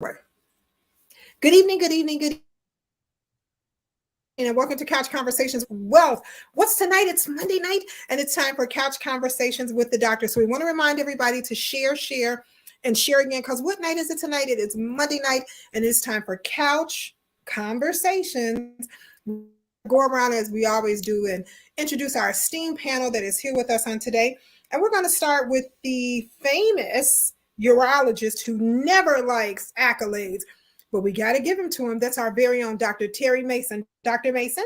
Good evening, good evening, good evening, and welcome to Couch Conversations with Wealth. What's tonight? It's Monday night, and it's time for Couch Conversations with the Doctor. So we want to remind everybody to and share again, because what night is it tonight? It is Monday night, and it's time for Couch Conversations. We're going to go around as we always do and introduce our esteemed panel that is here with us on today. And we're going to start with the famous urologist who never likes accolades, but we got to give him to him. That's our very own Dr. Terry Mason. Dr. Mason?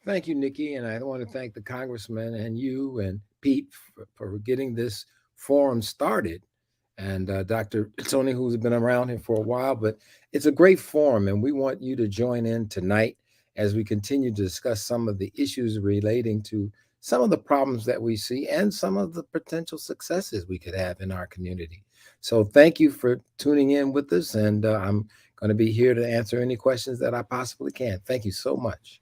Thank you, Nikki. And I want to thank the congressman and you and Pete for getting this forum started. And Dr. Tony, who's been around here for a while, but it's a great forum. And we want you to join in tonight as we continue to discuss some of the issues relating to some of the problems that we see and some of the potential successes we could have in our community. So thank you for tuning in with us. And I'm going to be here to answer any questions that I possibly can. Thank you so much.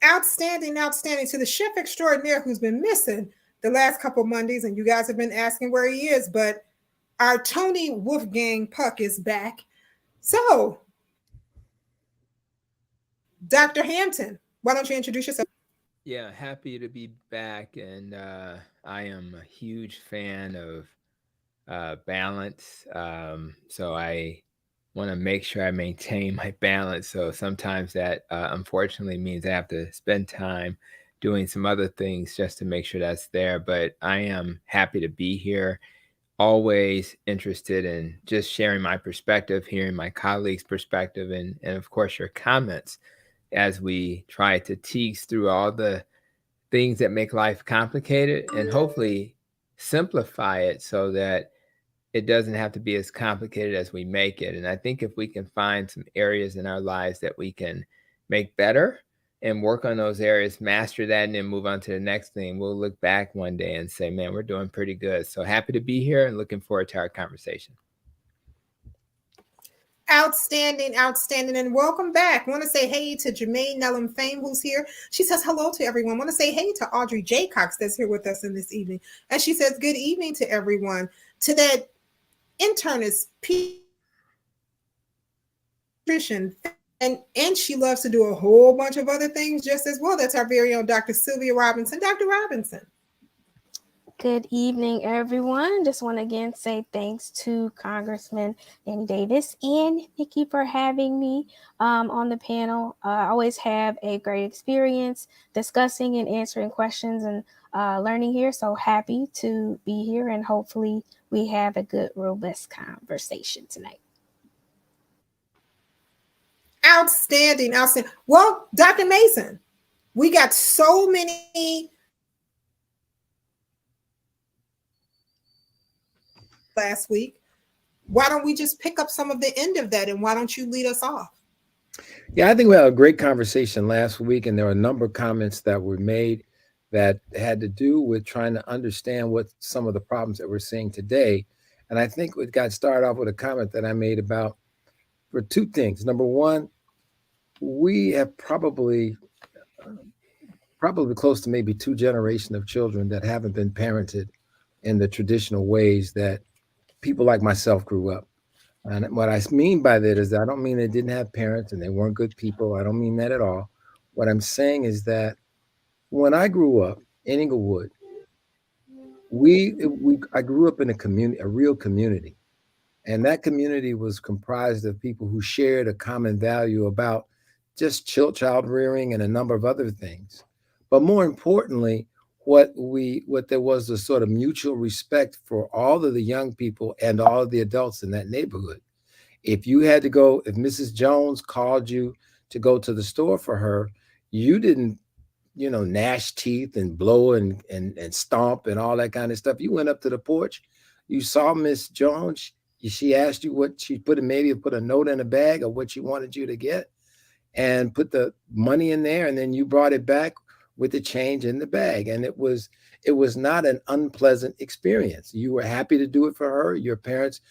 Outstanding, outstanding. To the chef extraordinaire who's been missing the last couple Mondays, and you guys have been asking where he is, but our Tony Wolfgang Puck is back. So, Dr. Hampton, why don't you introduce yourself? Yeah, happy to be back. And I am a huge fan of balance. So I want to make sure I maintain my balance. So sometimes that unfortunately means I have to spend time doing some other things just to make sure that's there. But I am happy to be here. Always interested in just sharing my perspective, hearing my colleagues' perspective, and of course your comments as we try to tease through all the things that make life complicated and hopefully simplify it so that it doesn't have to be as complicated as we make it. And I think if we can find some areas in our lives that we can make better and work on those areas, master that, and then move on to the next thing, we'll look back one day and say, man, we're doing pretty good. So happy to be here and looking forward to our conversation. Outstanding, outstanding, and welcome back. I want to say hey to Jermaine Nellum Fame, who's here. She says hello to everyone. I want to say hey to Audrey J. Cox, that's here with us in this evening. And she says good evening to everyone. To that internist, pediatrician, and she loves to do a whole bunch of other things just as well. That's our very own Dr. Sylvia Robinson. Dr. Robinson. Good evening, everyone. Just want to again say thanks to Congressman Danny Davis and Nikki for having me on the panel. I always have a great experience discussing and answering questions and learning here. So happy to be here, and hopefully we have a good, robust conversation tonight. Outstanding, outstanding. Well, Dr. Mason, we got so many last week. Why don't we just pick up some of the end of that, and why don't you lead us off? Yeah, I think we had a great conversation last week, and there were a number of comments that were made that had to do with trying to understand what some of the problems that we're seeing today. And I think we got started off with a comment that I made about for two things. Number one, we have probably close to maybe two generations of children that haven't been parented in the traditional ways that people like myself grew up. And what I mean by that is that I don't mean they didn't have parents and they weren't good people. I don't mean that at all. What I'm saying is that when I grew up in Inglewood, I grew up in a community, a real community. And that community was comprised of people who shared a common value about just child rearing and a number of other things. But more importantly, what there was a sort of mutual respect for all of the young people and all of the adults in that neighborhood. If you had to go, if Mrs. Jones called you to go to the store for her, you didn't, gnash teeth and blow and stomp and all that kind of stuff. You went up to the porch, you saw Miss Jones, she asked you what she put a note in a bag of what she wanted you to get and put the money in there, and then you brought it back with the change in the bag. And it was not an unpleasant experience. You were happy to do it for her. Your parents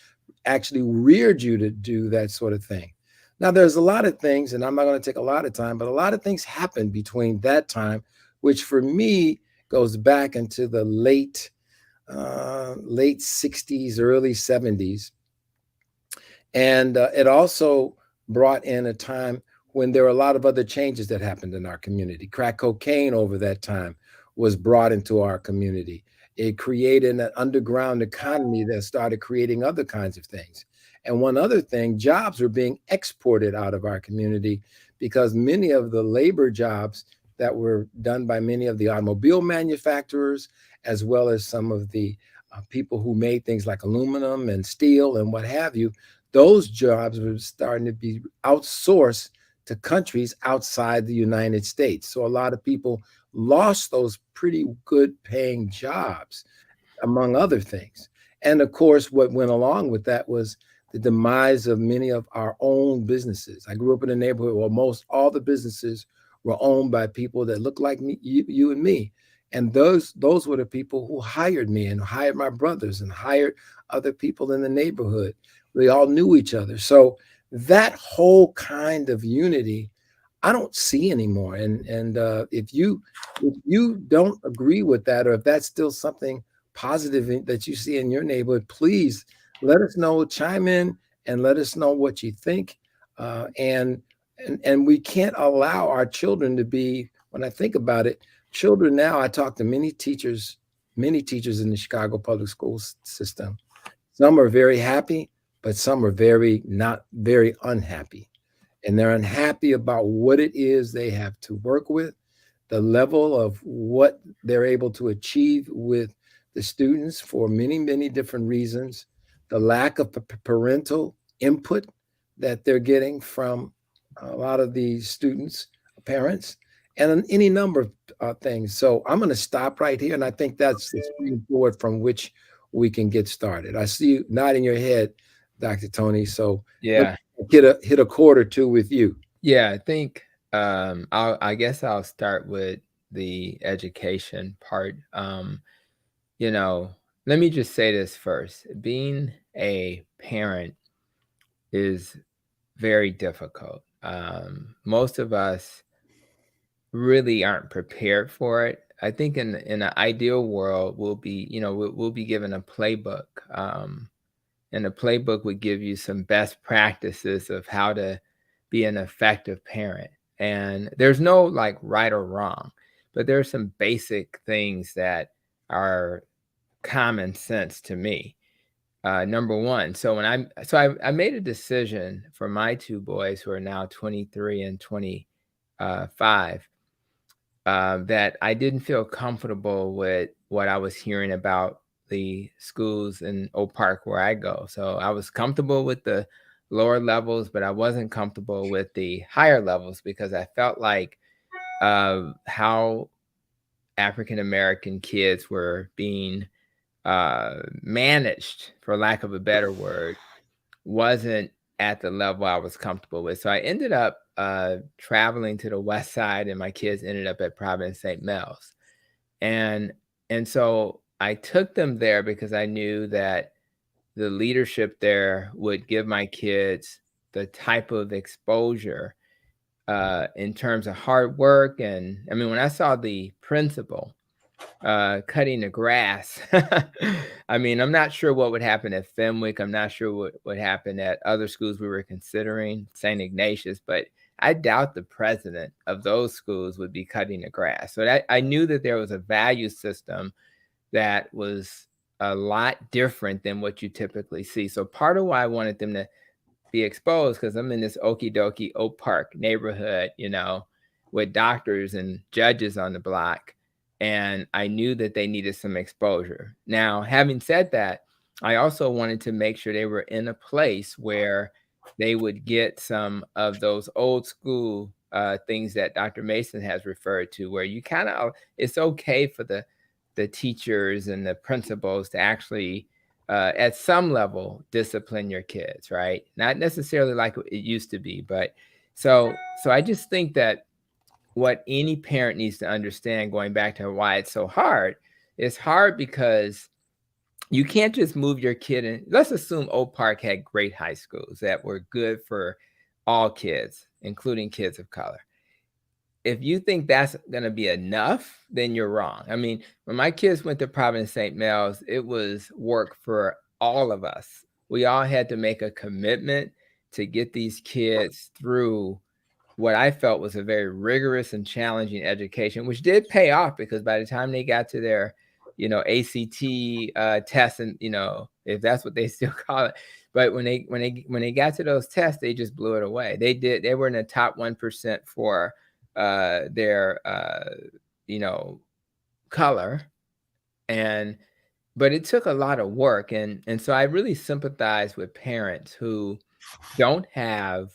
actually reared you to do that sort of thing. Now, there's a lot of things, and I'm not going to take a lot of time, but a lot of things happened between that time, which for me goes back into the late 60s, early 70s. And it also brought in a time when there were a lot of other changes that happened in our community. Crack cocaine over that time was brought into our community. It created an underground economy that started creating other kinds of things. And one other thing, jobs were being exported out of our community because many of the labor jobs that were done by many of the automobile manufacturers, as well as some of the people who made things like aluminum and steel and what have you, those jobs were starting to be outsourced to countries outside the United States. So a lot of people lost those pretty good paying jobs, among other things. And of course, what went along with that was the demise of many of our own businesses. I grew up in a neighborhood where most all the businesses were owned by people that looked like me, you and me. And those were the people who hired me and hired my brothers and hired other people in the neighborhood. We all knew each other. So that whole kind of unity, I don't see anymore. And if you don't agree with that, or if that's still something positive that you see in your neighborhood, please let us know. Chime in and let us know what you think. And we can't allow our children to be. When I think about it, children now. I talk to many teachers in the Chicago public school system. Some are very happy, but some are not very unhappy. And they're unhappy about what it is they have to work with, the level of what they're able to achieve with the students for many, many different reasons, the lack of parental input that they're getting from a lot of these students, parents, and any number of things. So I'm going to stop right here. And I think that's the springboard from which we can get started. I see you nodding your head, Dr. Tony. So let Yeah. me hit a chord or two with you. Yeah, I think I guess I'll start with the education part. Let me just say this first. Being a parent is very difficult. Most of us really aren't prepared for it. I think in an ideal world, we'll be given a playbook, and the playbook would give you some best practices of how to be an effective parent. And there's no like right or wrong, but there's some basic things that are common sense to me. Number one, I made a decision for my two boys who are now 23 and 25, that I didn't feel comfortable with what I was hearing about the schools in Oak Park where I go. So I was comfortable with the lower levels, but I wasn't comfortable with the higher levels because I felt like how African American kids were being managed, for lack of a better word, wasn't at the level I was comfortable with. So I ended up traveling to the West Side, and my kids ended up at Providence St. Mel's. And so I took them there because I knew that the leadership there would give my kids the type of exposure in terms of hard work. And I mean, when I saw the principal cutting the grass, I mean, I'm not sure what would happen at Fenwick. I'm not sure what would happen at other schools we were considering, St. Ignatius, but I doubt the president of those schools would be cutting the grass. So I knew that there was a value system that was a lot different than what you typically see. So part of why I wanted them to be exposed, because I'm in this okie dokie Oak Park neighborhood, with doctors and judges on the block. And I knew that they needed some exposure. Now, having said that, I also wanted to make sure they were in a place where they would get some of those old school things that Dr. Mason has referred to, where you kind of, it's okay for the teachers and the principals to actually at some level discipline your kids, right? Not necessarily like it used to be, but so I just think that what any parent needs to understand, going back to why it's so hard, it's hard because you can't just move your kid in. Let's assume Oak Park had great high schools that were good for all kids, including kids of color. If you think that's going to be enough, then you're wrong. I mean, when my kids went to Providence St. Mel's, it was work for all of us, we all had to make a commitment to get these kids through what I felt was a very rigorous and challenging education, which did pay off, because by the time they got to their, ACT tests, and if that's what they still call it, but when they got to those tests, they just blew it away. They were in the top 1% for their color, but it took a lot of work, and so I really sympathize with parents who don't have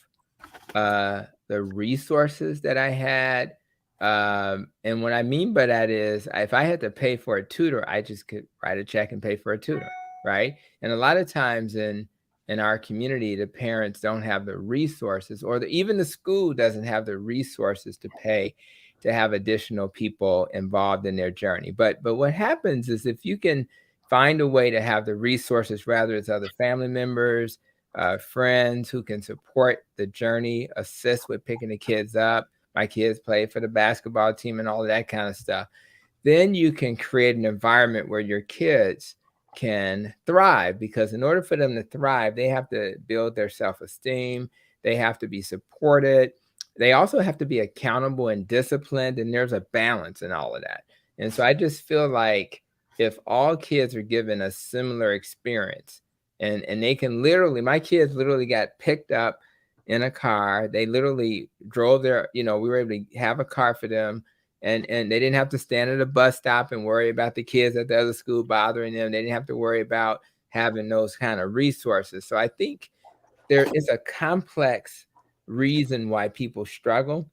the resources that I had. And what I mean by that is, if I had to pay for a tutor, I just could write a check and pay for a tutor, right? And a lot of times in our community, the parents don't have the resources, or even the school doesn't have the resources to pay to have additional people involved in their journey. But what happens is, if you can find a way to have the resources, rather it's other family members, friends who can support the journey, assist with picking the kids up. My kids play for the basketball team and all of that kind of stuff. Then you can create an environment where your kids can thrive, because in order for them to thrive, they have to build their self-esteem. They have to be supported. They also have to be accountable and disciplined, and there's a balance in all of that. And so I just feel like if all kids are given a similar experience, and they can literally, my kids literally got picked up in a car. They literally drove their, we were able to have a car for them, and they didn't have to stand at a bus stop and worry about the kids at the other school bothering them. They didn't have to worry about having those kind of resources. So I think there is a complex reason why people struggle.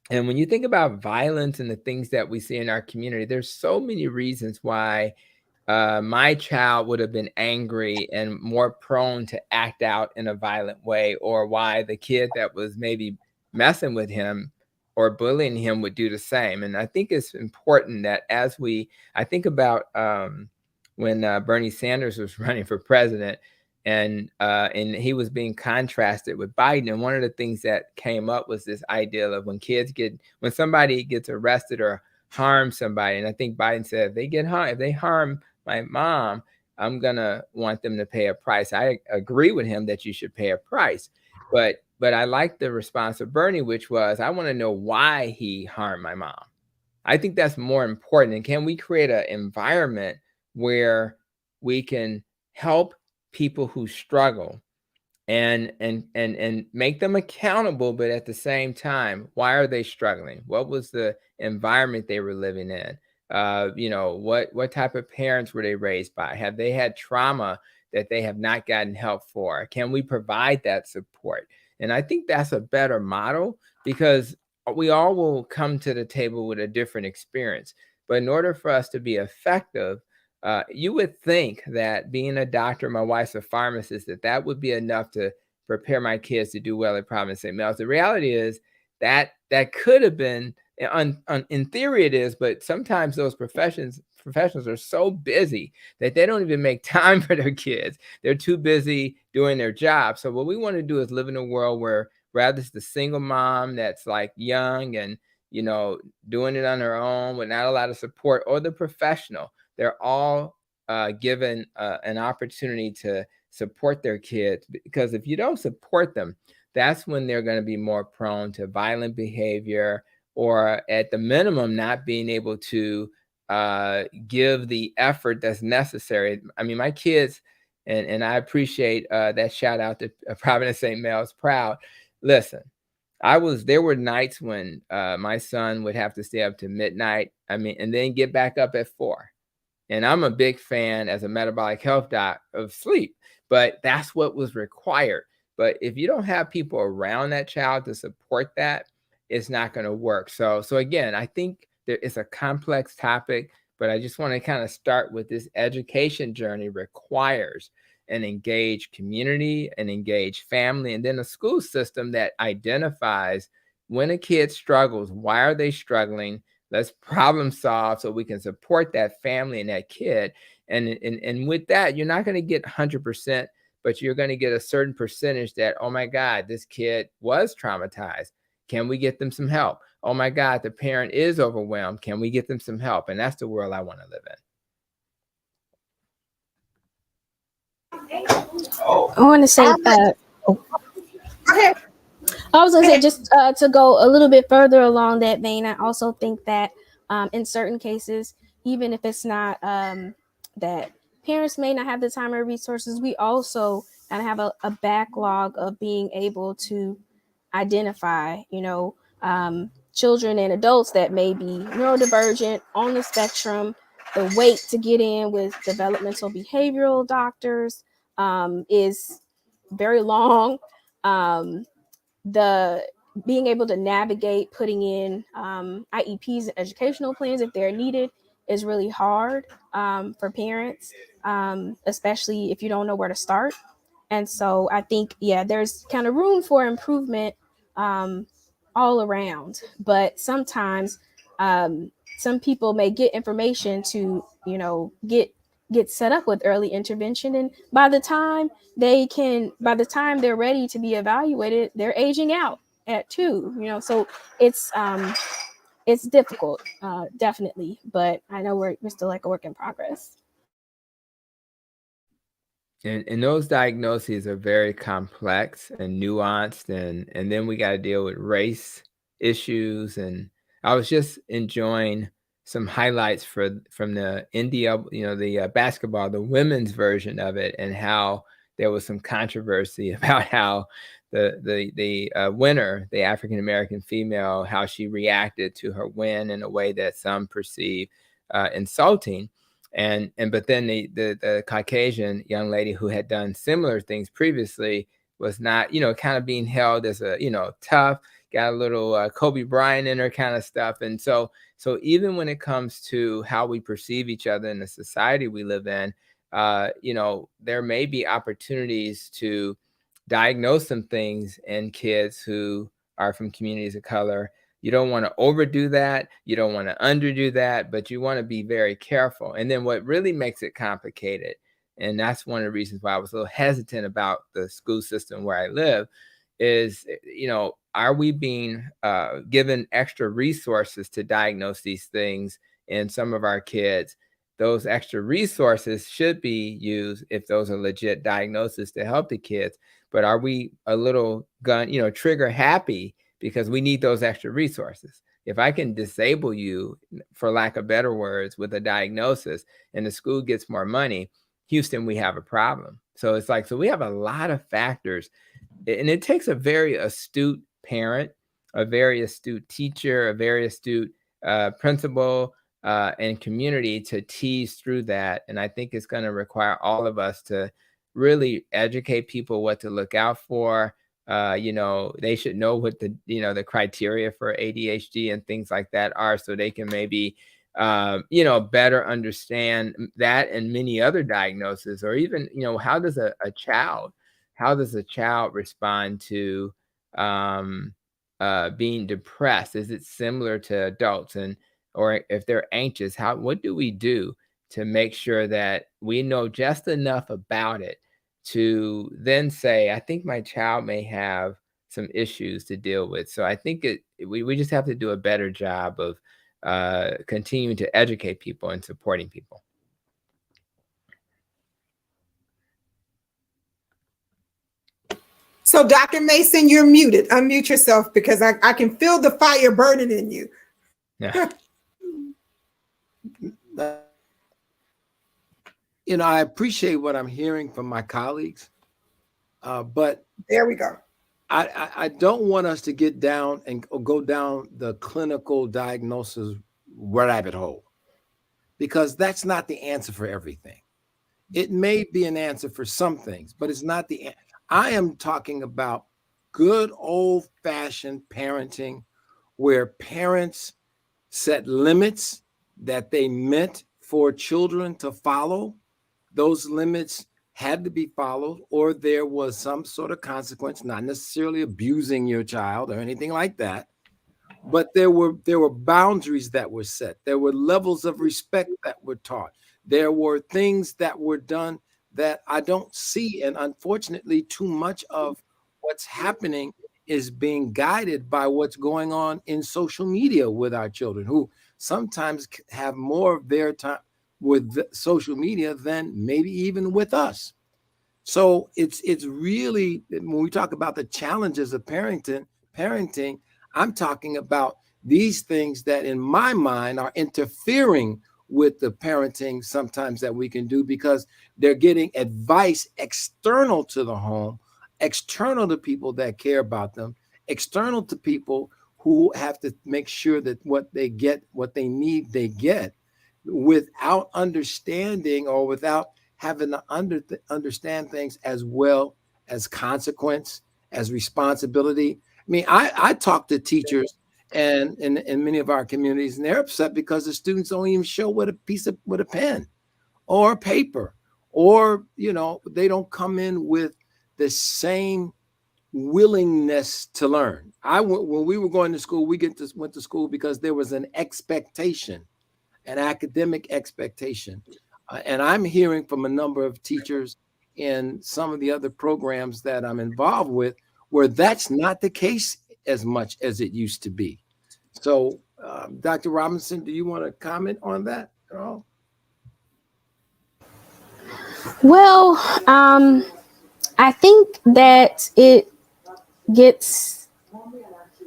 And when you think about violence and the things that we see in our community, there's so many reasons why my child would have been angry and more prone to act out in a violent way, or why the kid that was maybe messing with him or bullying him would do the same. And I think it's important that I think about when Bernie Sanders was running for president, and he was being contrasted with Biden. And one of the things that came up was this idea of when somebody gets arrested or harm somebody. And I think Biden said, if they harm my mom, I'm gonna want them to pay a price. I agree with him that you should pay a price, but I like the response of Bernie, which was, I want to know why he harmed my mom. I think that's more important. And can we create an environment where we can help people who struggle and make them accountable, but at the same time, why are they struggling? What was the environment they were living in? What type of parents were they raised by? Have they had trauma that they have not gotten help for? Can we provide that support? And I think that's a better model, because we all will come to the table with a different experience. But in order for us to be effective, you would think that being a doctor, my wife's a pharmacist, that would be enough to prepare my kids to do well at Providence St. Mel's. The reality is that could have been, in theory it is, but sometimes those professionals are so busy that they don't even make time for their kids. They're too busy doing their job. So what we want to do is live in a world where, rather it's the single mom that's like young and, doing it on her own with not a lot of support, or the professional, they're all given an opportunity to support their kids. Because if you don't support them, that's when they're going to be more prone to violent behavior, or at the minimum, not being able to give the effort that's necessary. I mean, my kids, and I appreciate that shout out to Providence St. Mel's Proud. Listen, there were nights when my son would have to stay up to midnight. And then get back up at 4. And I'm a big fan, as a metabolic health doc, of sleep, but that's what was required. But if you don't have people around that child to support that, it's not going to work. So again, I think it's a complex topic, but I just want to kind of start with this education journey requires an engaged community, an engaged family, and then a school system that identifies when a kid struggles, why are they struggling? Let's problem solve so we can support that family and that kid. And with that, you're not going to get 100%, but you're going to get a certain percentage that, oh my God, this kid was traumatized. Can we get them some help? Oh my God, the parent is overwhelmed. Can we get them some help? And that's the world I want to live in. I want to say, All right. Go ahead. I was going Go to say, ahead. just to go a little bit further along that vein, I also think that in certain cases, even if it's not that parents may not have the time or resources, we also kind of have a backlog of being able to identify, children and adults that may be neurodivergent on the spectrum. The wait to get in with developmental behavioral doctors is very long. The being able to navigate putting in IEPs and educational plans if they're needed is really hard for parents, especially if you don't know where to start. And so I think, yeah, there's kind of room for improvement um, all around. But sometimes um, some people may get information to, get set up with early intervention, and by the time they're ready to be evaluated, they're aging out at 2. So it's difficult, definitely. But I know we're still like a work in progress. And those diagnoses are very complex and nuanced, and then we got to deal with race issues. And I was just enjoying some highlights from the India, the basketball, the women's version of it, and how there was some controversy about how the winner, the African American female, how she reacted to her win in a way that some perceive insulting. But then the Caucasian young lady who had done similar things previously was not, kind of being held as a, tough, got a little Kobe Bryant in her kind of stuff. And so even when it comes to how we perceive each other in the society we live in, there may be opportunities to diagnose some things in kids who are from communities of color. You don't want to overdo that. You don't want to underdo that, but you want to be very careful. And then what really makes it complicated, and that's one of the reasons why I was a little hesitant about the school system where I live, is, are we being given extra resources to diagnose these things in some of our kids? Those extra resources should be used if those are legit diagnoses to help the kids. But are we a little trigger happy because we need those extra resources? If I can disable you, for lack of better words, with a diagnosis, and the school gets more money, Houston, we have a problem. So it's like, so we have a lot of factors, and it takes a very astute parent, a very astute teacher, a very astute principal, and community to tease through that. And I think it's going to require all of us to really educate people what to look out for. They should know what the criteria for ADHD and things like that are, so they can maybe, better understand that and many other diagnoses. Or even, how does a child respond to being depressed? Is it similar to adults? Or if they're anxious, what do we do to make sure that we know just enough about it to then say, I think my child may have some issues to deal with? So I think we just have to do a better job of continuing to educate people and supporting people. So, Dr. Mason, you're muted. Unmute yourself because I can feel the fire burning in you. Yeah. I appreciate what I'm hearing from my colleagues, but there we go. I don't want us to get down and go down the clinical diagnosis rabbit hole, because that's not the answer for everything. It may be an answer for some things, but it's not the answer. I am talking about good old-fashioned parenting, where parents set limits that they meant for children to follow. Those limits had to be followed, or there was some sort of consequence, not necessarily abusing your child or anything like that. But there were boundaries that were set. There were levels of respect that were taught. There were things that were done that I don't see. And unfortunately, too much of what's happening is being guided by what's going on in social media with our children, who sometimes have more of their time with social media than maybe even with us. So it's really, when we talk about the challenges of parenting, I'm talking about these things that in my mind are interfering with the parenting sometimes that we can do, because they're getting advice external to the home, external to people that care about them, external to people who have to make sure that what they get, what they need, they get, without understanding or without having to understand things as well as consequence, as responsibility. I mean, I talk to teachers and in many of our communities, and they're upset because the students don't even show with a pen or paper, or they don't come in with the same willingness to learn. When we were going to school, went to school because there was an expectation, an academic expectation. And I'm hearing from a number of teachers in some of the other programs that I'm involved with where that's not the case as much as it used to be. So, Dr. Robinson, do you want to comment on that at all? Well, I think that it gets,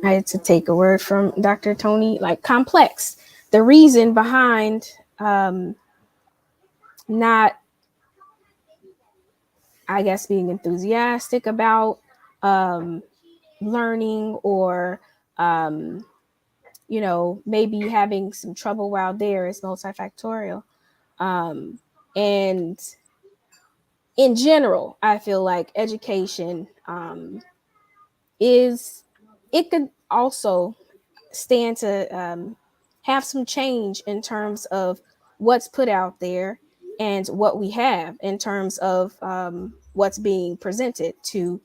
I had to take a word from Dr. Tony, like complex. The reason behind not, I guess, being enthusiastic about learning, or maybe having some trouble while there, is multifactorial. And in general, I feel like education it could also stand to have some change in terms of what's put out there and what we have in terms of what's being presented to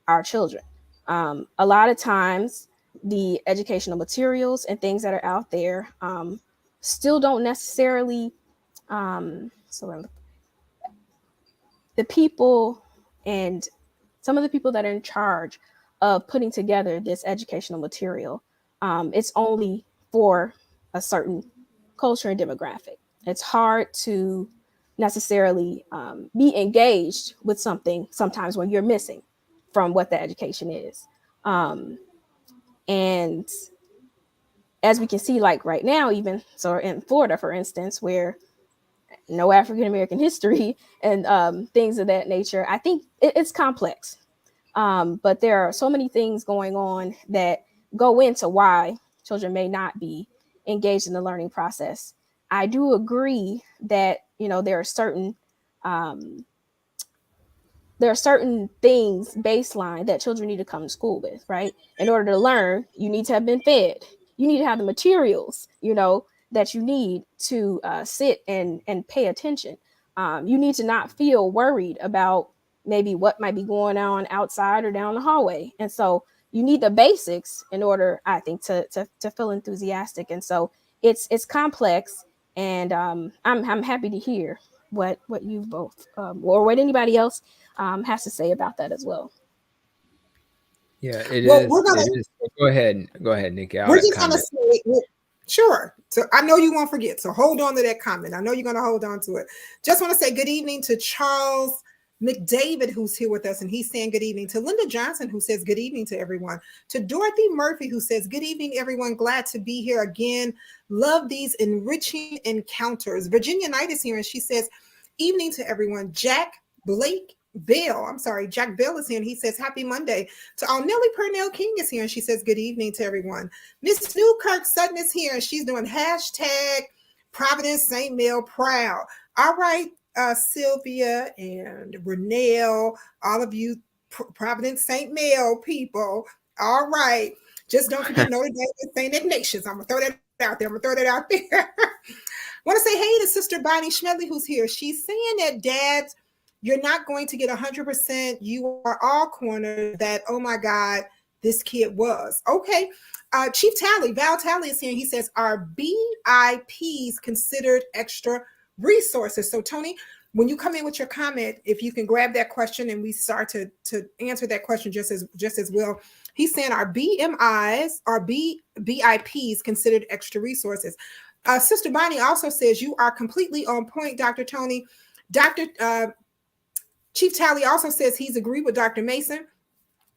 our children. A lot of times, the educational materials and things that are out there still don't necessarily, so the people and some of the people that are in charge of putting together this educational material, it's only for a certain culture and demographic. It's hard to necessarily be engaged with something sometimes when you're missing from what the education is. And as we can see, like right now, even so in Florida, for instance, where no African American history and things of that nature, I think it's complex. But there are so many things going on that go into why children may not be engaged in the learning process. I do agree that um, there are certain things baseline that children need to come to school with, right? In order to learn, you need to have been fed. You need to have the materials, that you need to sit and pay attention. You need to not feel worried about maybe what might be going on outside or down the hallway. And so you need the basics in order, I think, to feel enthusiastic. And so it's complex. And I'm happy to hear what you both or what anybody else has to say about that as well. Yeah, it Well, is. we're gonna It is. Go ahead, Nikki. I'll we're just gonna comment. say, well, sure. So I know you won't forget. So hold on to that comment. I know you're gonna hold on to it. Just want to say good evening to Charles McDavid, who's here with us, and he's saying good evening to Linda Johnson, who says good evening to everyone. To Dorothy Murphy, who says good evening, everyone. Glad to be here again. Love these enriching encounters. Virginia Knight is here, and she says evening to everyone. Jack Bell is here, and he says happy Monday. To Nellie Purnell King is here, and she says good evening to everyone. Miss Newkirk Sutton is here, and she's doing hashtag Providence St. Mel proud. All right, Sylvia and Renelle, all of you Providence St. Mel people. All right, just don't forget Notre Dame and St. Ignatius. I'm gonna throw that out there. Want to say hey to Sister Bonnie Schmedley, who's here. She's saying that dads, you're not going to get 100%. You are all cornered that, oh my God, this kid was. Okay. Chief Val Talley is here. And he says, are BIPs considered extra resources? So Tony, when you come in with your comment, if you can grab that question and we start to answer that question just as well. He's saying, are BIPs considered extra resources? Sister Bonnie also says you are completely on point, Dr. Tony. Chief Tally also says he's agreed with Dr. Mason.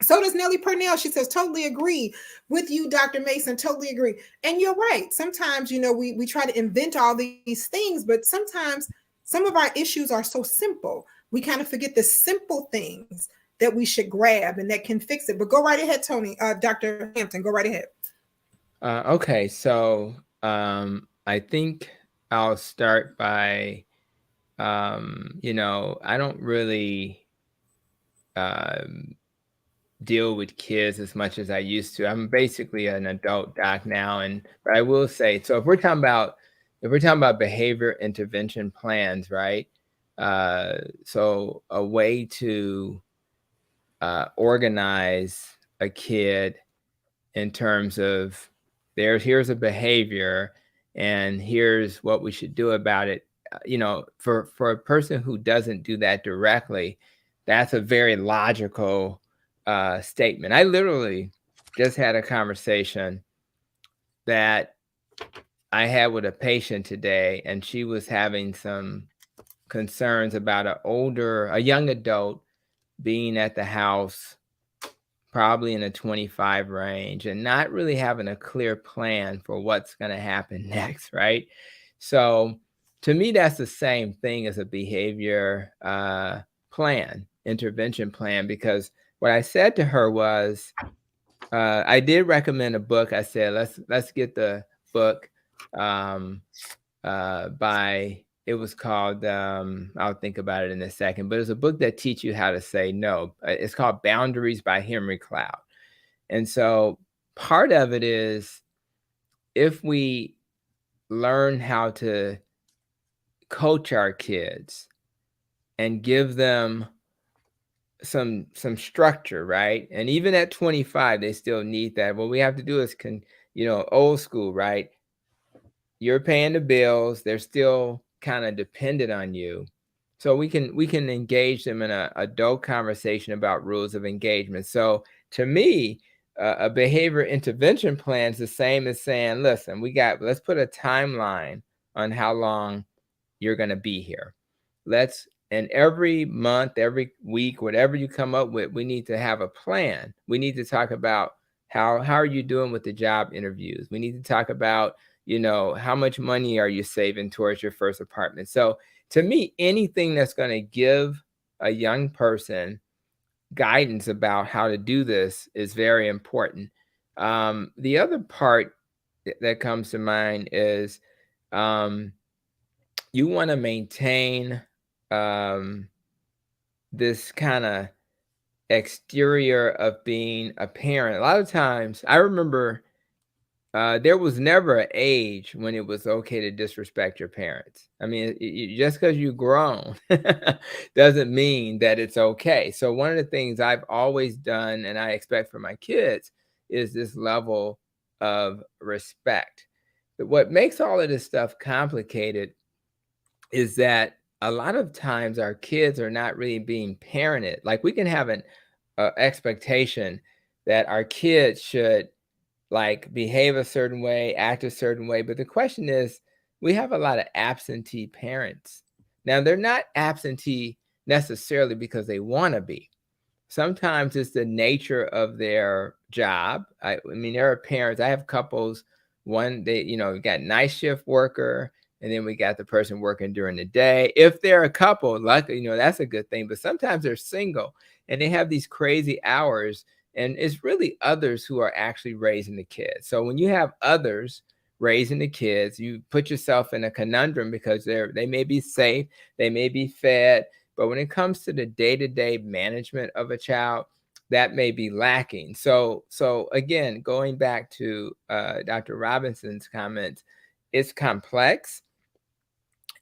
So does Nellie Purnell. She says, totally agree with you, Dr. Mason. Totally agree. And you're right. Sometimes, we try to invent all these things, but sometimes some of our issues are so simple. We kind of forget the simple things that we should grab and that can fix it. But go right ahead, Tony, Dr. Hampton, go right ahead. Okay. So I think I'll start by, I don't really deal with kids as much as I used to. I'm basically an adult doc now, but I will say, so if we're talking about behavior intervention plans, right? So a way to organize a kid in terms of here's a behavior and here's what we should do about it. For a person who doesn't do that directly, that's a very logical statement. I literally just had a conversation that I had with a patient today, and she was having some concerns about a young adult being at the house, probably in a 25 range, and not really having a clear plan for what's going to happen next, right? So to me, that's the same thing as a behavior intervention plan, because what I said to her was, I did recommend a book. I said, let's get the book it was called, I'll think about it in a second, but it's a book that teaches you how to say no. It's called Boundaries by Henry Cloud. And so part of it is, if we learn how to coach our kids and give them some structure, right? And even at 25, they still need that. What we have to do is old school, right? You're paying the bills. They're still kind of dependent on you. So we can engage them in an adult conversation about rules of engagement. So to me, a behavior intervention plan is the same as saying, listen, let's put a timeline on how long you're going to be here. And every month, every week, whatever you come up with, we need to have a plan. We need to talk about how are you doing with the job interviews? We need to talk about, how much money are you saving towards your first apartment? So to me, anything that's going to give a young person guidance about how to do this is very important. The other part that comes to mind is, you want to maintain this kind of exterior of being a parent. A lot of times, I remember there was never an age when it was okay to disrespect your parents. I mean, just because you've grown doesn't mean that it's okay. So one of the things I've always done, and I expect for my kids, is this level of respect. But what makes all of this stuff complicated is that a lot of times our kids are not really being parented. Like, we can have an expectation that our kids should behave a certain way, act a certain way. But the question is, we have a lot of absentee parents. Now, they're not absentee necessarily because they want to be. Sometimes it's the nature of their job. I mean, there are parents, I have couples, one, they, got night shift worker, and then we got the person working during the day. If they're a couple, luckily, that's a good thing. But sometimes they're single and they have these crazy hours, and it's really others who are actually raising the kids. So when you have others raising the kids, you put yourself in a conundrum, because they may be safe, they may be fed, but when it comes to the day-to-day management of a child, that may be lacking. So again, going back to Dr. Robinson's comments, it's complex.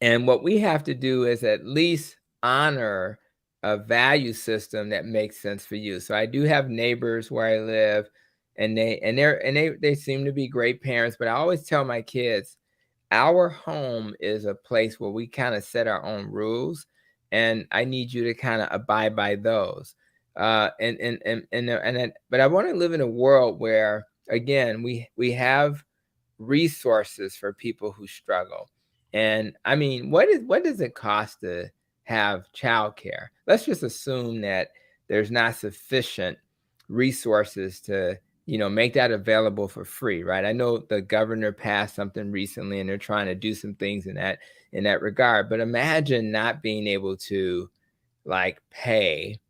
And what we have to do is at least honor a value system that makes sense for you. So I do have neighbors where I live, and they seem to be great parents, but I always tell my kids, our home is a place where we kind of set our own rules, and I need you to kind of abide by those. But I want to live in a world where, again, we have resources for people who struggle. And I mean, what does it cost to have childcare. Let's just assume that there's not sufficient resources to, make that available for free, right? I know the governor passed something recently and they're trying to do some things in that regard, but imagine not being able to pay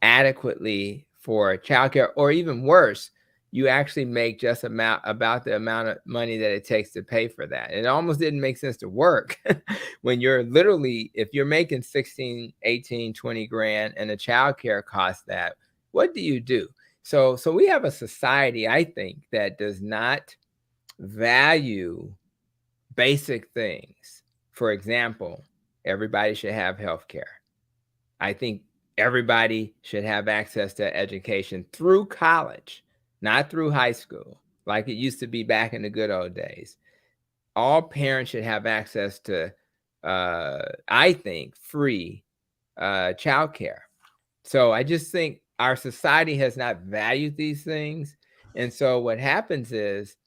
adequately for childcare, or even worse, you actually make just about the amount of money that it takes to pay for that. It almost didn't make sense to work when you're literally, if you're making 16, 18, 20 grand and the childcare costs that, what do you do? So we have a society, I think, that does not value basic things. For example, everybody should have health care. I think everybody should have access to education through college, not through high school, like it used to be back in the good old days. All parents should have access to, I think, free childcare. So I just think our society has not valued these things. And so what happens is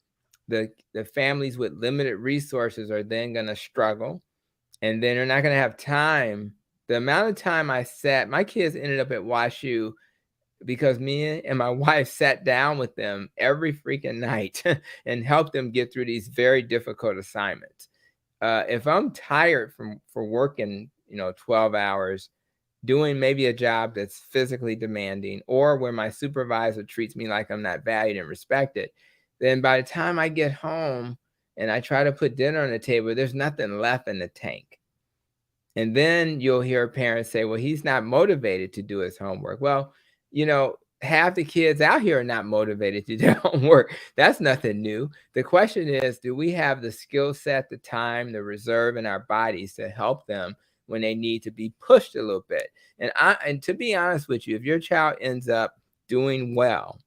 the families with limited resources are then going to struggle, and then they're not going to have time. The amount of time I sat, my kids ended up at WashU because me and my wife sat down with them every freaking night and helped them get through these very difficult assignments. If I'm tired for working, 12 hours, doing maybe a job that's physically demanding, or where my supervisor treats me like I'm not valued and respected, then by the time I get home and I try to put dinner on the table, there's nothing left in the tank. And then you'll hear parents say, well, he's not motivated to do his homework. Well, half the kids out here are not motivated to do homework. That's nothing new. The question is, do we have the skill set, the time, the reserve in our bodies to help them when they need to be pushed a little bit? And to be honest with you, if your child ends up doing well,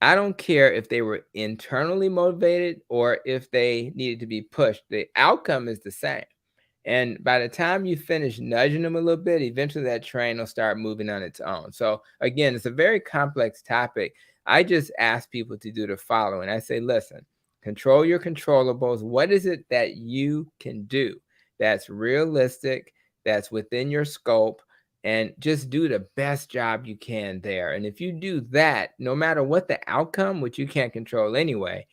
I don't care if they were internally motivated or if they needed to be pushed. The outcome is the same. And by the time you finish nudging them a little bit, eventually that train will start moving on its own. So again, it's a very complex topic. I just ask people to do the following. I say, listen, control your controllables. What is it that you can do that's realistic, that's within your scope, and just do the best job you can there. And if you do that, no matter what the outcome, which you can't control anyway,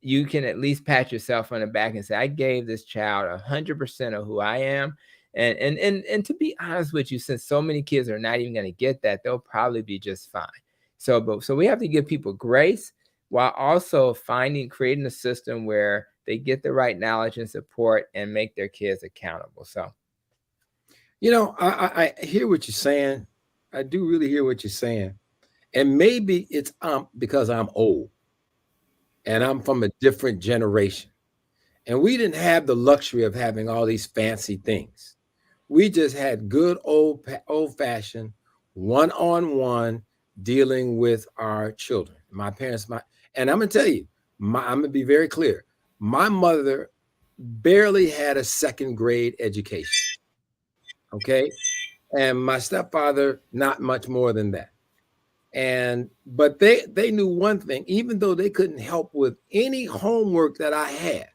you can at least pat yourself on the back and say, I gave this child 100% of who I am. And to be honest with you, since so many kids are not even going to get that, they'll probably be just fine. So we have to give people grace while also creating a system where they get the right knowledge and support and make their kids accountable. So, I hear what you're saying. I do really hear what you're saying. And maybe it's because I'm old and I'm from a different generation. And we didn't have the luxury of having all these fancy things. We just had good old fashioned one-on-one dealing with our children. My parents, and I'm going to tell you, I'm going to be very clear. My mother barely had a second grade education. Okay. And my stepfather, not much more than that. But they knew one thing, even though they couldn't help with any homework that I had,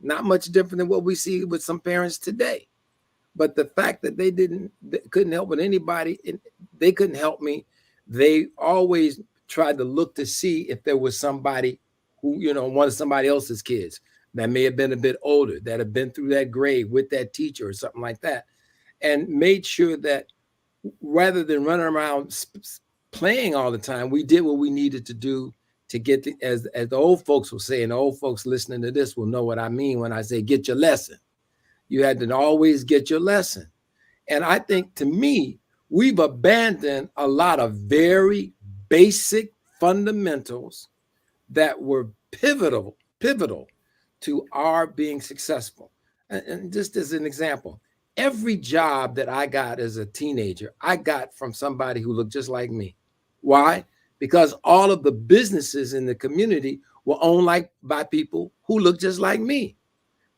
not much different than what we see with some parents today. But the fact that they couldn't help with anybody, they couldn't help me. They always tried to look to see if there was somebody who, wanted somebody else's kids that may have been a bit older, that had been through that grade with that teacher or something like that, and made sure that rather than running around playing all the time, we did what we needed to do to get as the old folks will say, and the old folks listening to this will know what I mean when I say get your lesson. You had to always get your lesson. And I think, to me, we've abandoned a lot of very basic fundamentals that were pivotal to our being successful. And just as an example, every job that I got as a teenager, I got from somebody who looked just like me. Why? Because all of the businesses in the community were owned by people who looked just like me,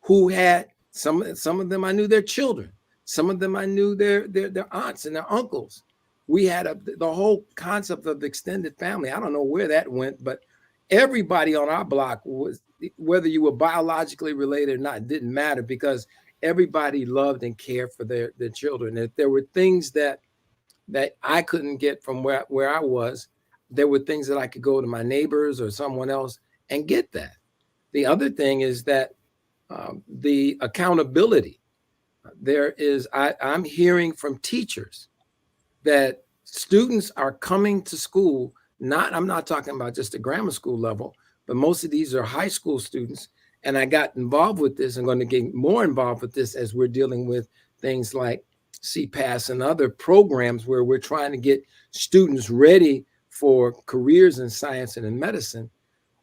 who had some of them I knew their children. Some of them I knew their aunts and their uncles. We had the whole concept of the extended family. I don't know where that went, but everybody on our block was, whether you were biologically related or not, didn't matter, because everybody loved and cared for their children. If there were things that I couldn't get from where I was, there were things that I could go to my neighbors or someone else and get that. The other thing is that the accountability. I'm hearing from teachers that students are coming to school, I'm not talking about just the grammar school level, but most of these are high school students. And I got involved with this. I'm going to get more involved with this as we're dealing with things like CPAS and other programs where we're trying to get students ready for careers in science and in medicine.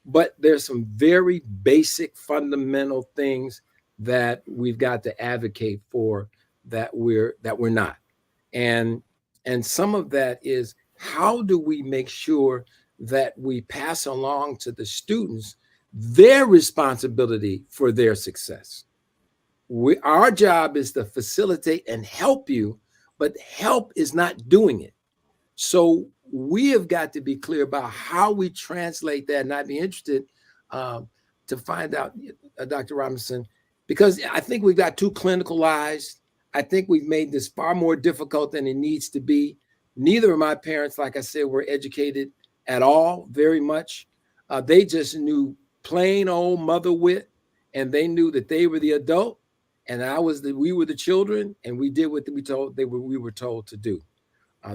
But there's some very basic fundamental things that we've got to advocate for that we're not. And some of that is, how do we make sure that we pass along to the students their responsibility for their success? Our job is to facilitate and help you, but help is not doing it. So we have got to be clear about how we translate that. And I'd be interested to find out, Dr. Robinson, because I think we've got too clinicalized. I think we've made this far more difficult than it needs to be. Neither of my parents, like I said, were educated at all, very much. They just knew plain old mother wit, and they knew that they were the adult, and we were the children, and we did what we were told to do.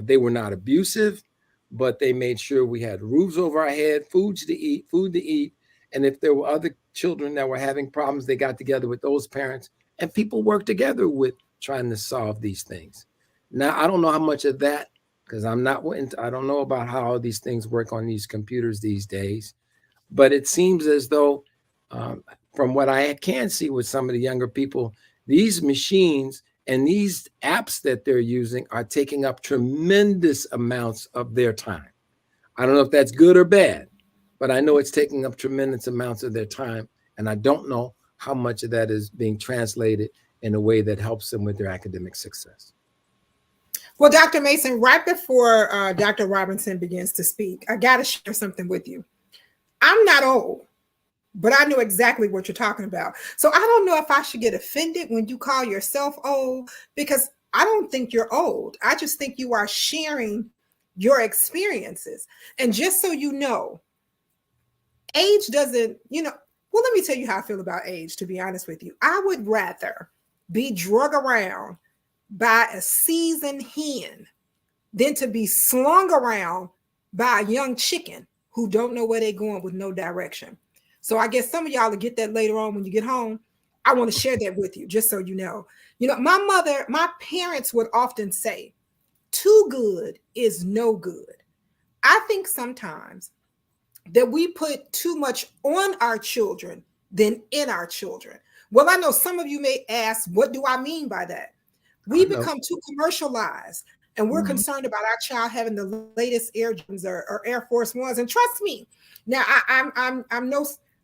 They were not abusive, but they made sure we had roofs over our head, food to eat. And if there were other children that were having problems, they got together with those parents, and people worked together with trying to solve these things. Now, I don't know how much of that, because I don't know about how all these things work on these computers these days, but it seems as though, from what I can see with some of the younger people, these machines and these apps that they're using are taking up tremendous amounts of their time. I don't know if that's good or bad, but I know it's taking up tremendous amounts of their time. And I don't know how much of that is being translated in a way that helps them with their academic success. Well, Dr. Mason, right before Dr. Robinson begins to speak, I got to share something with you. I'm not old, but I know exactly what you're talking about. So I don't know if I should get offended when you call yourself old, because I don't think you're old. I just think you are sharing your experiences. And just so you know, age doesn't, well, let me tell you how I feel about age, to be honest with you. I would rather be drug around by a seasoned hen than to be slung around by a young chicken who don't know where they're going with no direction. So I guess some of y'all will get that later on when you get home. I want to share that with you, just so you know. My parents would often say, too good is no good. I think sometimes that we put too much on our children than in our children. Well, I know some of you may ask, what do I mean by that? We become too commercialized, and we're concerned about our child having the latest Air Jordans or Air Force Ones. And trust me, now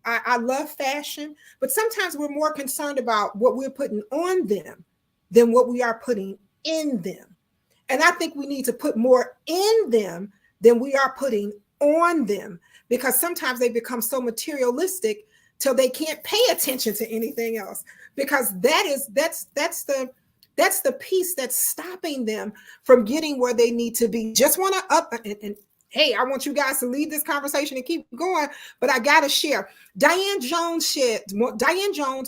I love fashion, but sometimes we're more concerned about what we're putting on them than what we are putting in them. And I think we need to put more in them than we are putting on them, because sometimes they become so materialistic till they can't pay attention to anything else, because that's the piece that's stopping them from getting where they need to be. Just want to up and hey, I want you guys to lead this conversation and keep going, but I got to share. Diane Jones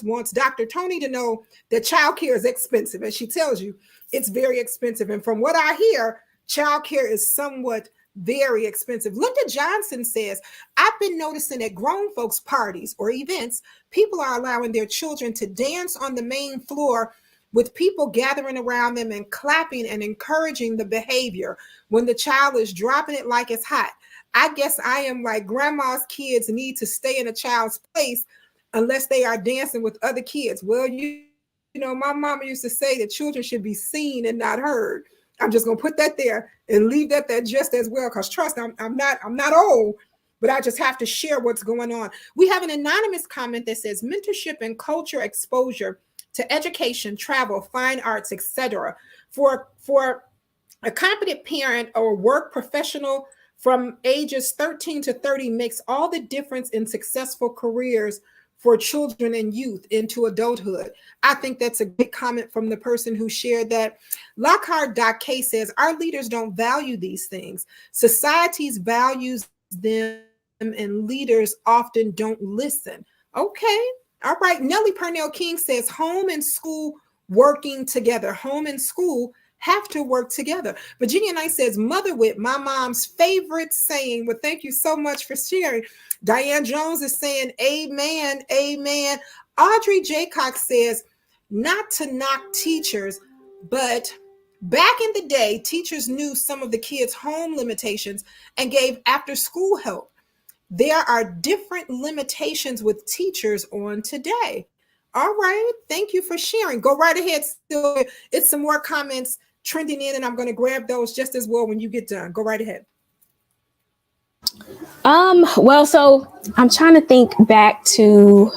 wants Dr. Tony to know that childcare is expensive, and she tells you it's very expensive. And from what I hear, childcare is somewhat very expensive. Linda Johnson says, I've been noticing at grown folks' parties or events, people are allowing their children to dance on the main floor with people gathering around them and clapping and encouraging the behavior when the child is dropping it like it's hot. I guess I am like, grandma's kids need to stay in a child's place unless they are dancing with other kids. Well, you know, my mama used to say that children should be seen and not heard. I'm just gonna put that there and leave that there just as well, because trust, I'm not old, but I just have to share what's going on. We have an anonymous comment that says mentorship and culture exposure to education, travel, fine arts, etc. For a competent parent or work professional from ages 13 to 30 makes all the difference in successful careers for children and youth into adulthood. I think that's a great comment from the person who shared that. Lockhart.K says, our leaders don't value these things. Societies values them and leaders often don't listen. Okay. All right. Nellie Purnell King says, home and school working together. Home and school have to work together. Virginia Knight says, mother wit, my mom's favorite saying. Well, thank you so much for sharing. Diane Jones is saying, amen, amen. Audrey Jaycock says, not to knock teachers, but back in the day, teachers knew some of the kids' home limitations and gave after school help. There are different limitations with teachers on today. All right. Thank you for sharing. Go right ahead. Still, it's some more comments trending in, and I'm going to grab those just as well when you get done. Go right ahead. Well, so I'm trying to think back to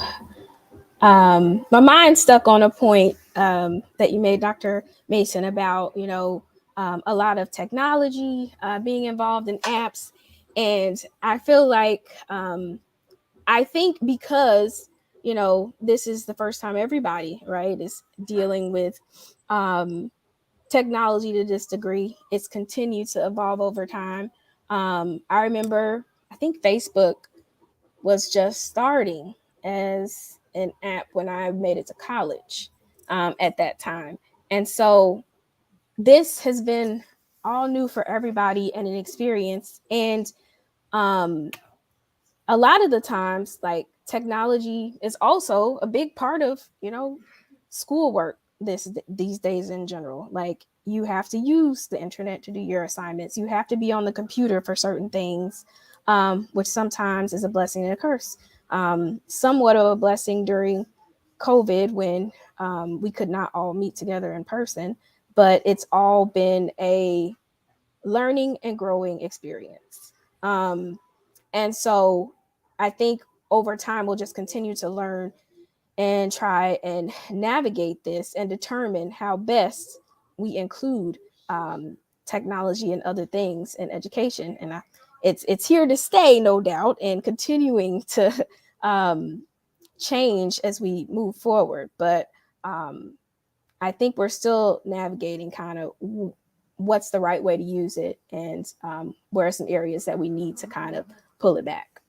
my mind stuck on a point that you made, Dr. Mason, about, a lot of technology being involved in apps. And I feel like I think because, this is the first time everybody, right, is dealing with technology to this degree. It's continued to evolve over time. I remember, I think Facebook was just starting as an app when I made it to college at that time. And so this has been all new for everybody and an experience. And a lot of the times, like, technology is also a big part of, schoolwork these days in general. Like, you have to use the internet to do your assignments. You have to be on the computer for certain things, which sometimes is a blessing and a curse. Somewhat of a blessing during COVID when we could not all meet together in person, but it's all been a learning and growing experience. And so I think over time, we'll just continue to learn and try and navigate this and determine how best we include technology and other things in education. And it's here to stay, no doubt, and continuing to change as we move forward. But I think we're still navigating kind of what's the right way to use it, and where are some areas that we need to kind of pull it back.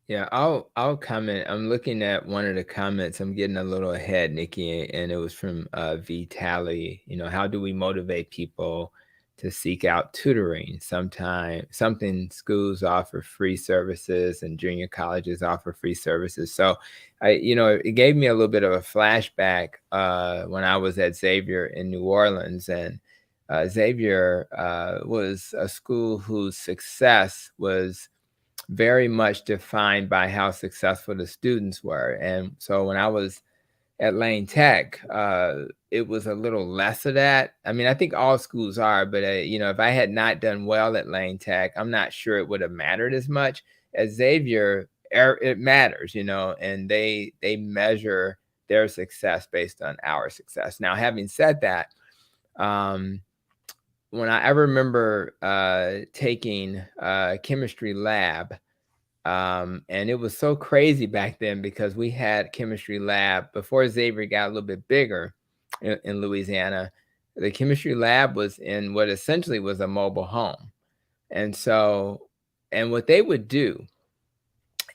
Yeah, I'll comment. I'm looking at one of the comments. I'm getting a little ahead, Nikki, and it was from V Tally. How do we motivate people to seek out tutoring? Something schools offer free services and junior colleges offer free services. So it gave me a little bit of a flashback when I was at Xavier in New Orleans. And Xavier was a school whose success was very much defined by how successful the students were. And so when I was at Lane Tech, it was a little less of that. I mean, I think all schools are, but if I had not done well at Lane Tech, I'm not sure it would have mattered as much. At Xavier, it matters, and they measure their success based on our success. Now, having said that, when I remember taking a chemistry lab, and it was so crazy back then because we had chemistry lab before Xavier got a little bit bigger in Louisiana. The chemistry lab was in what essentially was a mobile home. And what they would do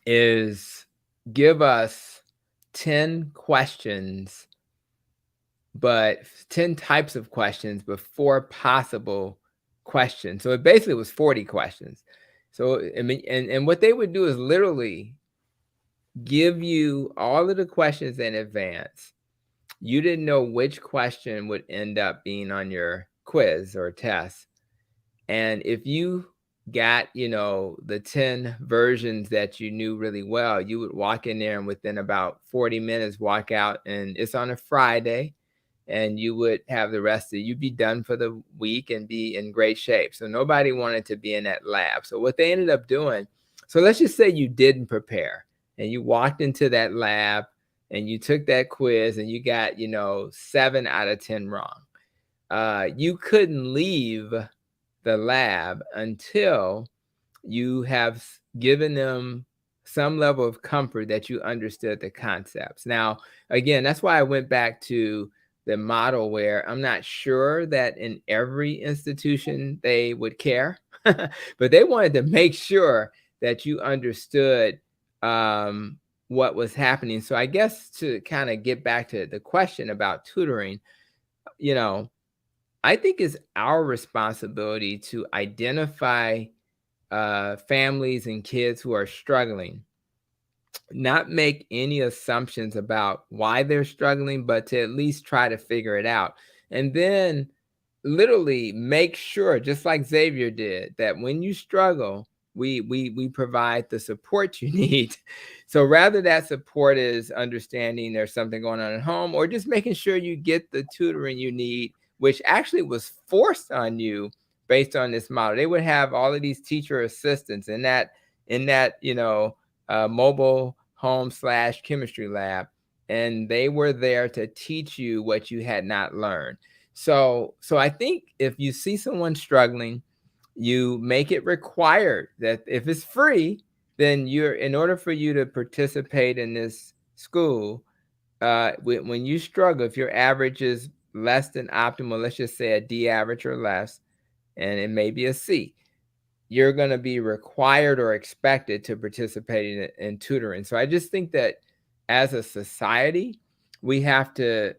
is give us 10 questions, but 10 types of questions, but 4 possible questions. So it basically was 40 questions. So, I mean, and what they would do is literally give you all of the questions in advance. You didn't know which question would end up being on your quiz or test. And if you got, the 10 versions that you knew really well, you would walk in there and within about 40 minutes walk out, and it's on a Friday. And you would have the rest of you'd be done for the week and be in great shape. So nobody wanted to be in that lab. So what they ended up doing, so let's just say you didn't prepare and you walked into that lab and you took that quiz and you got, 7 out of 10 wrong. You couldn't leave the lab until you have given them some level of comfort that you understood the concepts. Now, again, that's why I went back to the model where I'm not sure that in every institution they would care, but they wanted to make sure that you understood what was happening. So I guess to kind of get back to the question about tutoring, you know, I think it's our responsibility to identify families and kids who are struggling, not make any assumptions about why they're struggling, but to at least try to figure it out. And then literally make sure, just like Xavier did, that when you struggle, we provide the support you need. So rather that support is understanding there's something going on at home, or just making sure you get the tutoring you need, which actually was forced on you based on this model. They would have all of these teacher assistants in that mobile home / chemistry lab, and they were there to teach you what you had not learned. So I think if you see someone struggling, you make it required that if it's free, then in order for you to participate in this school, when you struggle, if your average is less than optimal, let's just say a D average or less, and it may be a C, you're going to be required or expected to participate in tutoring. So I just think that as a society, we have to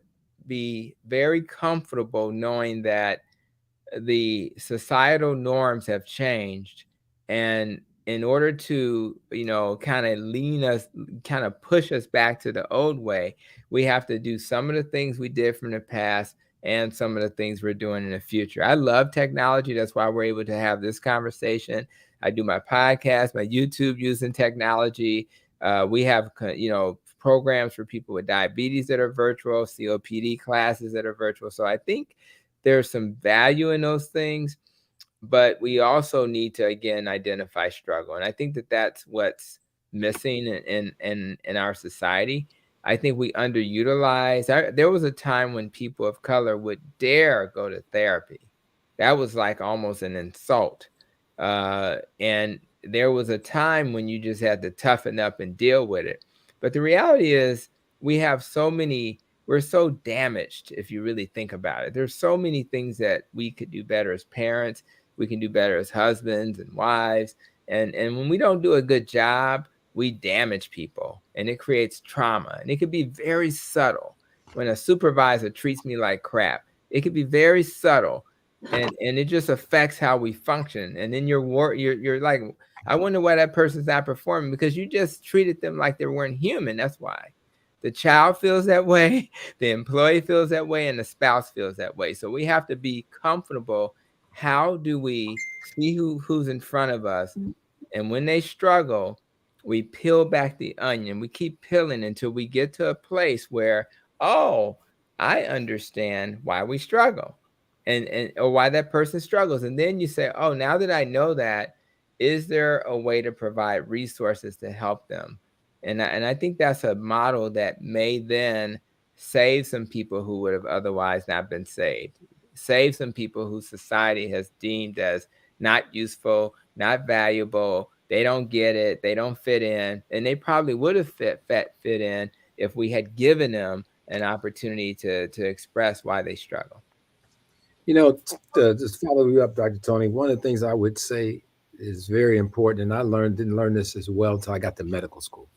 be very comfortable knowing that the societal norms have changed. And in order to, kind of push us back to the old way, we have to do some of the things we did from the past and some of the things we're doing in the future. I love technology. That's why we're able to have this conversation. I do my podcast, my YouTube using technology. We have, programs for people with diabetes that are virtual, COPD classes that are virtual. So I think there's some value in those things, but we also need to, again, identify struggle. And I think that that's what's missing in our society. I think we underutilize. There was a time when people of color would dare go to therapy. That was like almost an insult. And there was a time when you just had to toughen up and deal with it. But the reality is we're so damaged if you really think about it. There's so many things that we could do better as parents. We can do better as husbands and wives. And when we don't do a good job, we damage people and it creates trauma. And it could be very subtle. When a supervisor treats me like crap, it could be very subtle. And it just affects how we function. And then you're like, I wonder why that person's not performing, because you just treated them like they weren't human. That's why. The child feels that way, the employee feels that way, and the spouse feels that way. So we have to be comfortable. How do we see who's in front of us? And when they struggle, we peel back the onion. We keep peeling until we get to a place where, oh, I understand why we struggle or why that person struggles. And then you say, oh, now that I know that, is there a way to provide resources to help them? And I think that's a model that may then save some people who would have otherwise not been saved. Save some people who society has deemed as not useful, not valuable. They don't get it. They don't fit in. And they probably would have fit in if we had given them an opportunity to express why they struggle. Just follow you up, Dr. Tony, one of the things I would say is very important, and I didn't learn this as well until I got to medical school.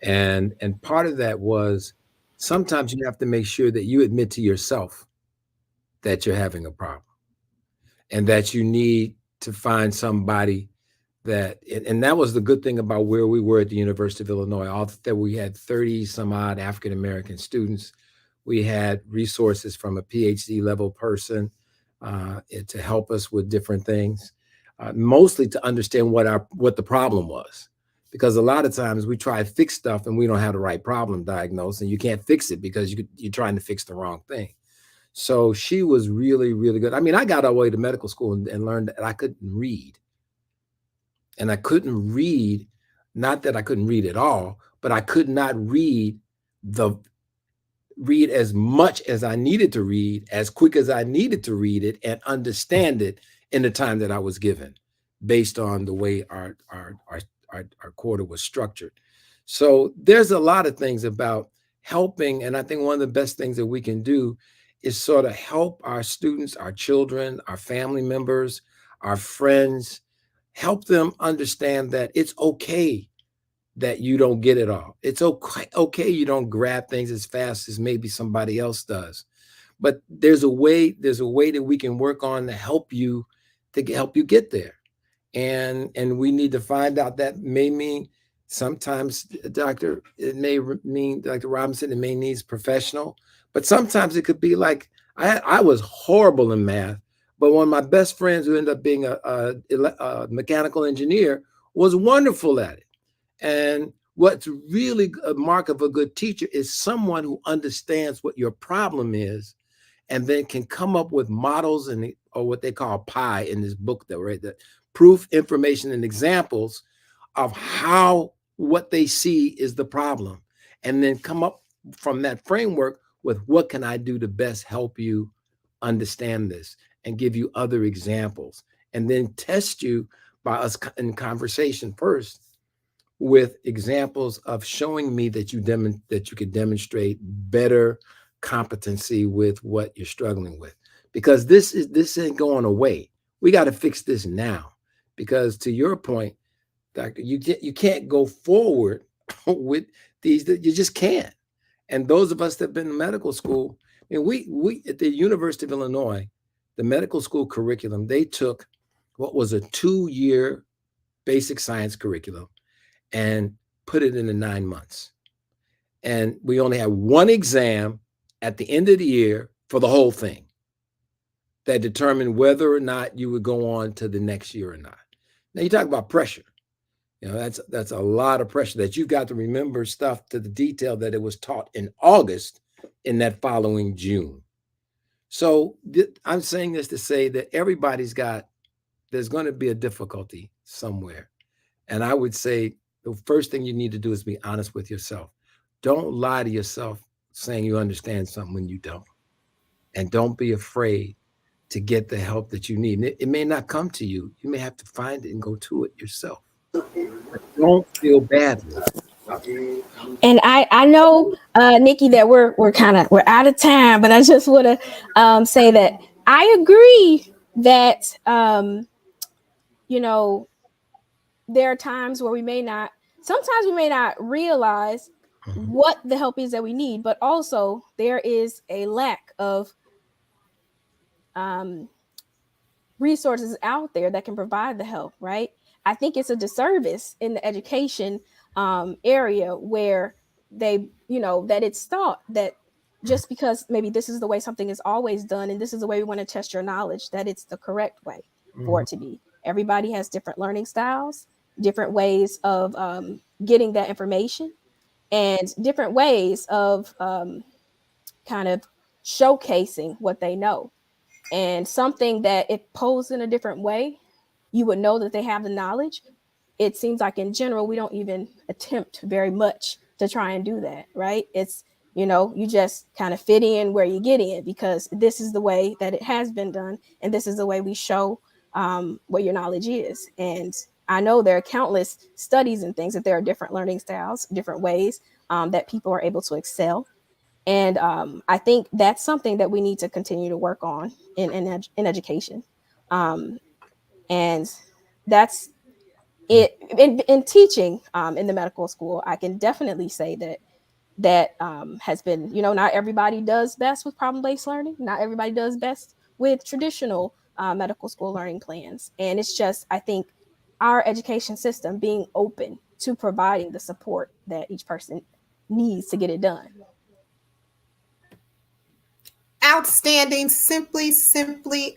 And part of that was sometimes you have to make sure that you admit to yourself that you're having a problem and that you need to find somebody and that was the good thing about where we were at the University of Illinois. That we had 30 some odd African-American students. We had resources from a PhD level person to help us with different things, mostly to understand what the problem was. Because a lot of times we try to fix stuff and we don't have the right problem diagnosed, and you can't fix it because you're trying to fix the wrong thing. So she was really, really good. I mean, I got all the way to medical school and learned that I couldn't read. And I couldn't read, not that I couldn't read at all, but I could not read as much as I needed to read, as quick as I needed to read it and understand it in the time that I was given, based on the way our our quarter was structured. So there's a lot of things about helping. And I think one of the best things that we can do is sort of help our students, our children, our family members, our friends, help them understand that it's okay that you don't get it all. It's okay you don't grab things as fast as maybe somebody else does. But there's a way that we can work on to help you get there. And we need to find out. That may mean sometimes, doctor, it may mean, Dr. Robinson, it may need professional, but sometimes it could be like, I was horrible in math, but one of my best friends who ended up being a mechanical engineer was wonderful at it. And what's really a mark of a good teacher is someone who understands what your problem is and then can come up with models or what they call PI in this book that we're the proof, information, and examples of how what they see is the problem, and then come up from that framework with what can I do to best help you understand this, and give you other examples, and then test you by us in conversation first with examples of showing me that you could demonstrate better competency with what you're struggling with, because this ain't going away. We got to fix this now, because to your point, doctor, you can't go forward with these, that you just can't. And those of us that have been in medical school, and we at the University of Illinois, the medical school curriculum, they took what was a 2-year basic science curriculum and put it into 9 months. And we only had one exam at the end of the year for the whole thing that determined whether or not you would go on to the next year or not. Now you talk about pressure. That's a lot of pressure, that you've got to remember stuff to the detail that it was taught in August in that following June. So I'm saying this to say that there's going to be a difficulty somewhere. And I would say the first thing you need to do is be honest with yourself. Don't lie to yourself saying you understand something when you don't. And don't be afraid to get the help that you need. It may not come to you. You may have to find it and go to it yourself. But don't feel badly. And I know, Nikki, that we're out of time, but I just want to say that I agree that there are times where sometimes we may not realize what the help is that we need, but also there is a lack of resources out there that can provide the help, right? I think it's a disservice in the education area where they, that it's thought that just because maybe this is the way something is always done and this is the way we want to test your knowledge, that it's the correct way for it to be. Everybody has different learning styles, different ways of getting that information, and different ways of kind of showcasing what they know. And something that if posed in a different way, you would know that they have the knowledge. It seems like in general, we don't even attempt very much to try and do that, right? It's, you just kind of fit in where you get in because this is the way that it has been done. And this is the way we show what your knowledge is. And I know there are countless studies and things that there are different learning styles, different ways that people are able to excel. And I think that's something that we need to continue to work on in education. And that's it in teaching in the medical school. I can definitely say that has been, not everybody does best with problem-based learning. Not everybody does best with traditional medical school learning plans. And it's just, I think, our education system being open to providing the support that each person needs to get it done. Outstanding, simply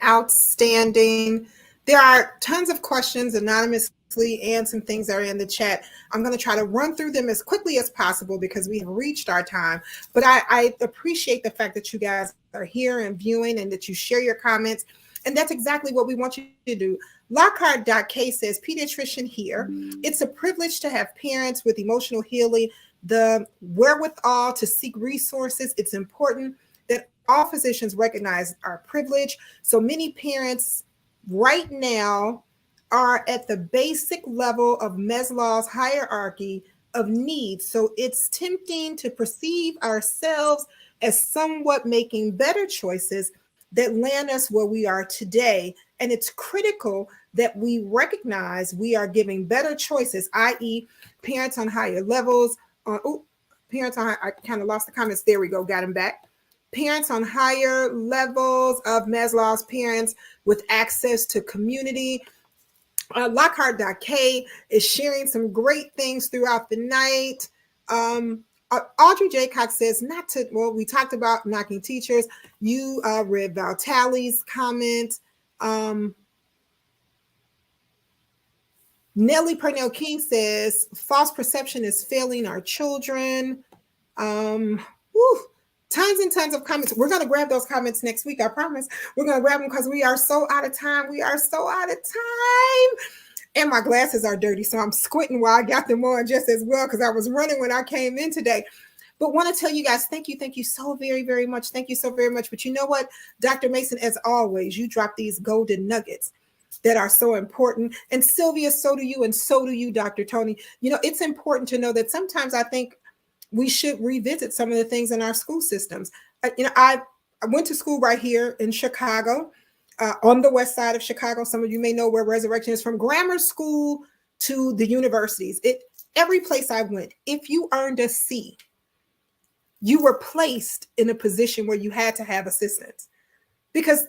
outstanding. There are tons of questions anonymously and some things that are in the chat. I'm going to try to run through them as quickly as possible because we have reached our time. But I appreciate the fact that you guys are here and viewing and that you share your comments. And that's exactly what we want you to do. Lockhart.K says, pediatrician here. It's a privilege to have parents with emotional healing, the wherewithal to seek resources. It's important that all physicians recognize our privilege. So many parents right now are at the basic level of Maslow's hierarchy of needs. So it's tempting to perceive ourselves as somewhat making better choices that land us where we are today. And it's critical that we recognize we are giving better choices, i.e., parents on higher levels. Parents on, I kind of lost the comments. There we go, got them back. Parents on higher levels of Maslow's parents with access to community. Lockhart.K is sharing some great things throughout the night. Audrey Jaycock says we talked about knocking teachers. You read Val Talley's comment. Nellie Purnell King says false perception is failing our children. Tons and tons of comments. We're going to grab those comments next week. I promise. We're going to grab them because we are so out of time. And my glasses are dirty, so I'm squinting while I got them on just as well because I was running when I came in today. But want to tell you guys, thank you so very, very much. Thank you so very much. But you know what, Dr. Mason, as always, you drop these golden nuggets that are so important. And Sylvia, so do you, and so do you, Dr. Tony. You know, it's important to know that sometimes I think we should revisit some of the things in our school systems. I went to school right here in Chicago, on the west side of Chicago. Some of you may know where Resurrection is, from grammar school to the universities. Every place I went, if you earned a C, you were placed in a position where you had to have assistance, because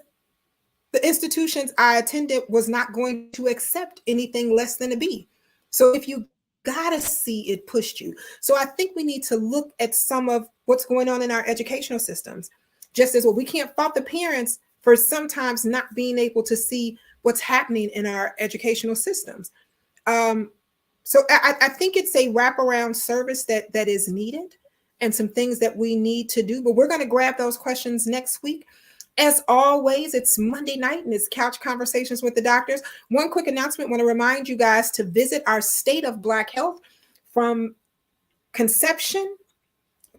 the institutions I attended was not going to accept anything less than a B. So if you got a C, it pushed you. So I think we need to look at some of what's going on in our educational systems. Just as well, we can't fault the parents for sometimes not being able to see what's happening in our educational systems. So I think it's a wraparound service that is needed, and some things that we need to do. But we're going to grab those questions next week. As always, it's Monday night and it's Couch Conversations with the Doctors. One quick announcement. I want to remind you guys to visit our State of Black Health from conception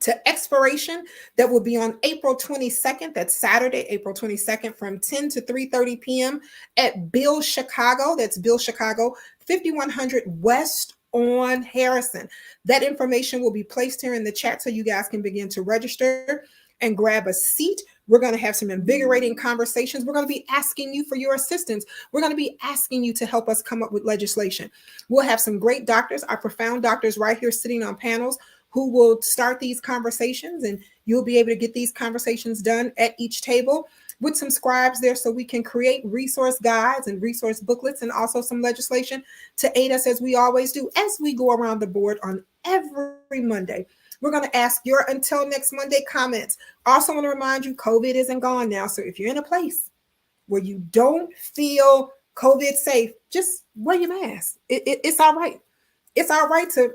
to expiration. That will be on April 22nd. That's Saturday, April 22nd, from 10 to 3:30 p.m. at Bill Chicago. That's Bill Chicago, 5100 West on Harrison. That information will be placed here in the chat so you guys can begin to register and grab a seat. We're going to have some invigorating conversations. We're going to be asking you for your assistance. We're going to be asking you to help us come up with legislation. We'll have some great doctors, our profound doctors right here sitting on panels, who will start these conversations, and you'll be able to get these conversations done at each table with some scribes there, so we can create resource guides and resource booklets, and also some legislation to aid us, as we always do, as we go around the board on every Monday. We're going to ask your until next Monday comments. Also want to remind you, COVID isn't gone now. So if you're in a place where you don't feel COVID safe, just wear your mask. It's all right. It's all right to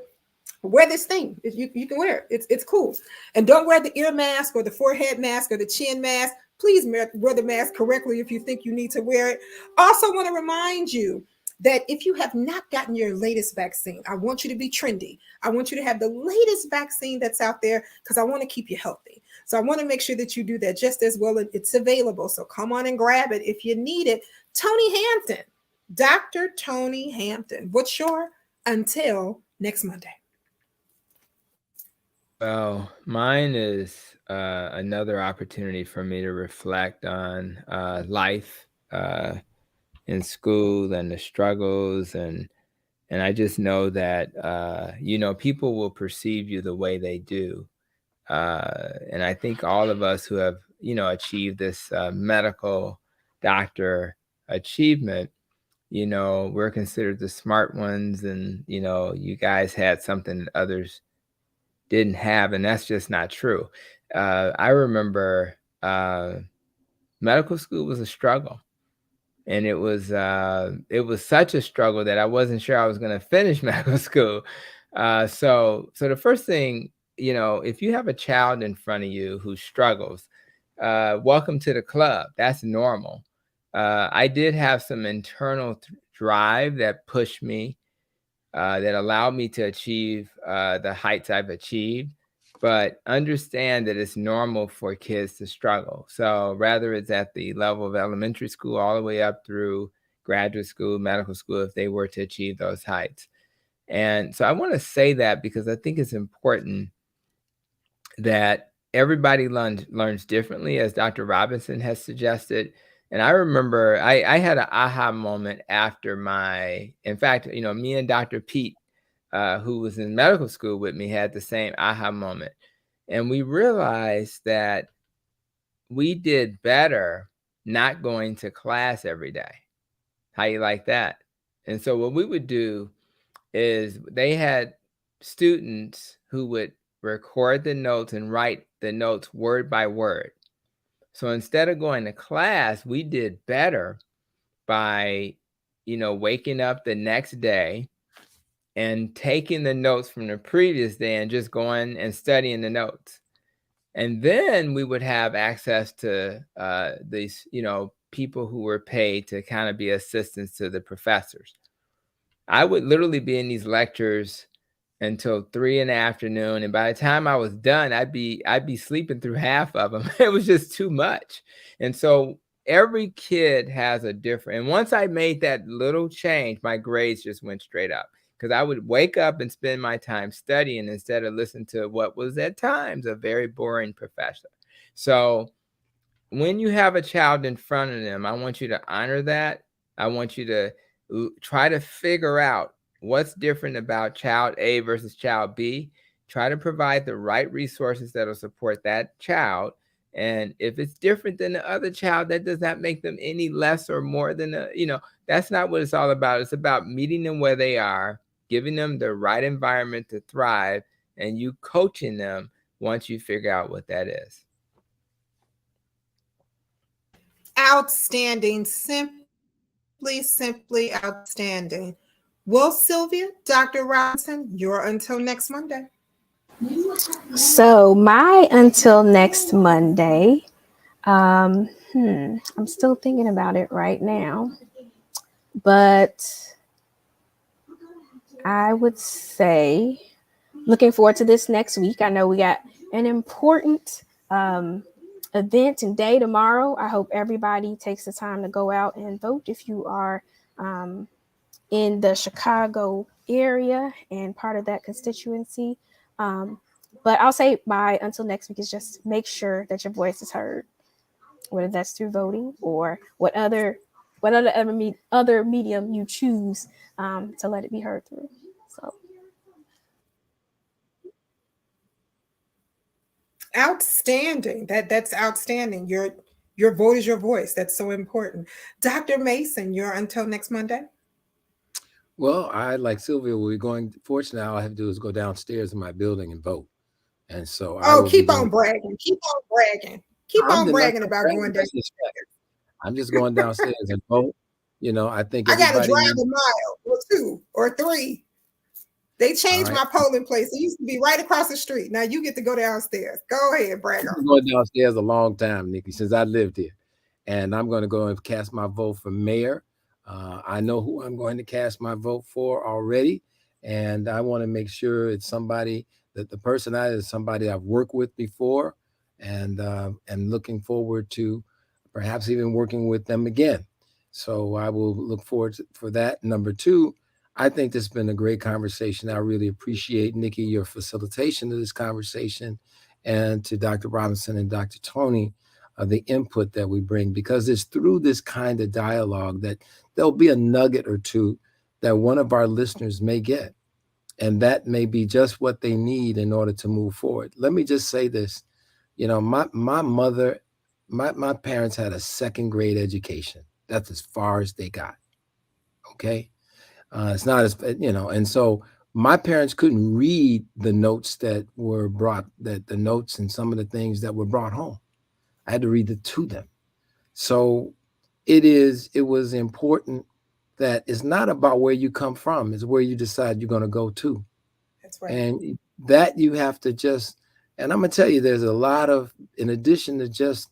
wear this thing. You can wear it. It's cool. And don't wear the ear mask or the forehead mask or the chin mask. Please wear the mask correctly if you think you need to wear it. Also want to remind you that if you have not gotten your latest vaccine, I want you to be trendy. I want you to have the latest vaccine that's out there, because I want to keep you healthy. So I want to make sure that you do that just as well. And it's available. So come on and grab it if you need it. Tony Hampton, Dr. Tony Hampton. What's your until next Monday? Well, mine is another opportunity for me to reflect on life in school and the struggles, and I just know that people will perceive you the way they do, and I think all of us who have achieved this medical doctor achievement, we're considered the smart ones, and you guys had something that others didn't have, and that's just not true. I remember medical school was a struggle. And it was such a struggle that I wasn't sure I was going to finish medical school. So the first thing, if you have a child in front of you who struggles, welcome to the club. That's normal. I did have some internal drive that pushed me, that allowed me to achieve the heights I've achieved. But understand that it's normal for kids to struggle. So whether it's at the level of elementary school all the way up through graduate school, medical school, if they were to achieve those heights. And so I want to say that because I think it's important that everybody learns differently, as Dr. Robinson has suggested. And I remember I had an aha moment after in fact, me and Dr. Pete, who was in medical school with me, had the same aha moment. And we realized that we did better not going to class every day. How you like that? And so what we would do is they had students who would record the notes and write the notes word by word. So instead of going to class, we did better by, waking up the next day and taking the notes from the previous day and just going and studying the notes. And then we would have access to these, people who were paid to kind of be assistants to the professors. I would literally be in these lectures until 3 in the afternoon, and by the time I was done, I'd be sleeping through half of them. It was just too much. And so every kid has a different. And once I made that little change, my grades just went straight up, because I would wake up and spend my time studying instead of listening to what was at times a very boring professor. So when you have a child in front of them, I want you to honor that. I want you to try to figure out what's different about child A versus child B. Try to provide the right resources that will support that child. And if it's different than the other child, that does not make them any less or more than that's not what it's all about. It's about meeting them where they are, giving them the right environment to thrive, and you coaching them once you figure out what that is. Outstanding. Simply outstanding. Well, Sylvia, Dr. Robinson, you're until next Monday. So my until next Monday, I'm still thinking about it right now, but I would say looking forward to this next week. I know we got an important event and day tomorrow. I hope everybody takes the time to go out and vote if you are in the Chicago area and part of that constituency. But I'll say until next week is just make sure that your voice is heard, whether that's through voting or what other medium you choose to let it be heard through. So. Outstanding. That's outstanding. Your vote is your voice. That's so important. Dr. Mason, you're until next Monday. Well, I, like Sylvia, will be going. Fortunately, all I have to do is go downstairs in my building and vote. And so keep on bragging. Keep on bragging. Keep on bragging about going downstairs. I'm just going downstairs and vote. I think I got to drive a mile or 2 or 3. They changed my polling place. It used to be right across the street. Now you get to go downstairs. Go ahead, brag on. I've been going downstairs a long time, Nikki, since I lived here. And I'm going to go and cast my vote for mayor. I know who I'm going to cast my vote for already. And I want to make sure it's somebody that the person is somebody I've worked with before, and looking forward to perhaps even working with them again. So I will look forward for that. Number 2, I think this has been a great conversation. I really appreciate, Nikki, your facilitation of this conversation, and to Dr. Robinson and Dr. Tony, the input that we bring, because it's through this kind of dialogue that there'll be a nugget or two that one of our listeners may get. And that may be just what they need in order to move forward. Let me just say this. My mother, my parents had a 2nd grade education. That's as far as they got. Okay. It's not as, and so my parents couldn't read the notes that were brought, the notes and some of the things that were brought home. I had to read it to them. So it was important that it's not about where you come from, it's where you decide you're going to go to. That's right. And that you have to and I'm going to tell you, there's a lot of, in addition to just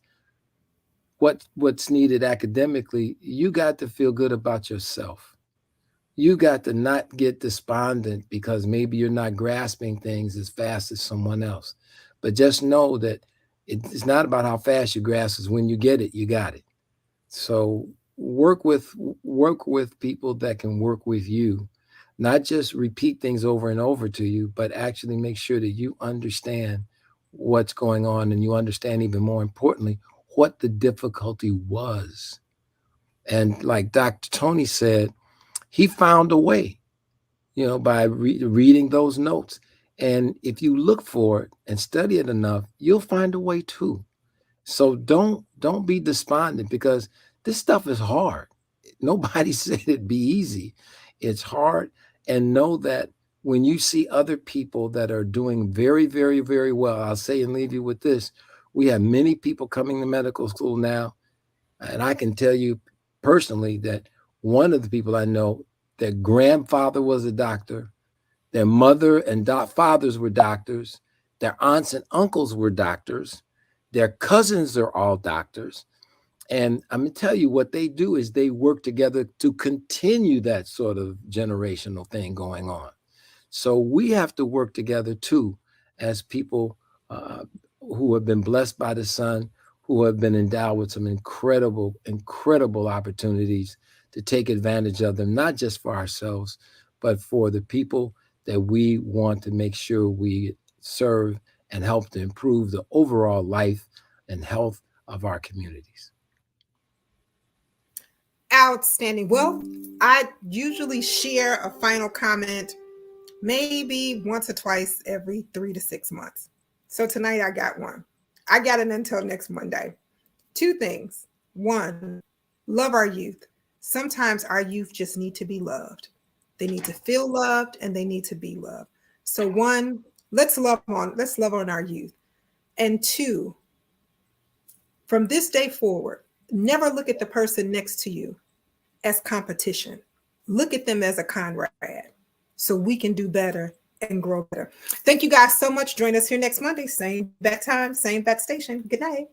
what's needed academically, you got to feel good about yourself. You got to not get despondent because maybe you're not grasping things as fast as someone else. But just know that it's not about how fast you grasp, is when you get it, you got it. So work with people that can work with you, not just repeat things over and over to you, but actually make sure that you understand what's going on, and you understand, even more importantly, what the difficulty was. And like Dr. Tony said, he found a way, by reading those notes. And if you look for it and study it enough, you'll find a way too. So don't be despondent, because this stuff is hard. Nobody said it'd be easy. It's hard. And know that when you see other people that are doing very, very, very well, I'll say and leave you with this. We have many people coming to medical school now. And I can tell you personally that one of the people I know, their grandfather was a doctor, their mother and fathers were doctors, their aunts and uncles were doctors, their cousins are all doctors. And I'm going to tell you, what they do is they work together to continue that sort of generational thing going on. So we have to work together too, as people who have been blessed by the Son, who have been endowed with some incredible, incredible opportunities to take advantage of them, not just for ourselves, but for the people that we want to make sure we serve and help to improve the overall life and health of our communities. Outstanding. Well, I usually share a final comment maybe once or twice every 3 to 6 months. So tonight I got one. I got it until next Monday. 2 things. 1, love our youth. Sometimes our youth just need to be loved. They need to feel loved, and they need to be loved. So 1, let's love on our youth. And 2, from this day forward, never look at the person next to you as competition. Look at them as a comrade, so we can do better and grow better. Thank you guys so much. Join us here next Monday. Same bat time, same bat station. Good night.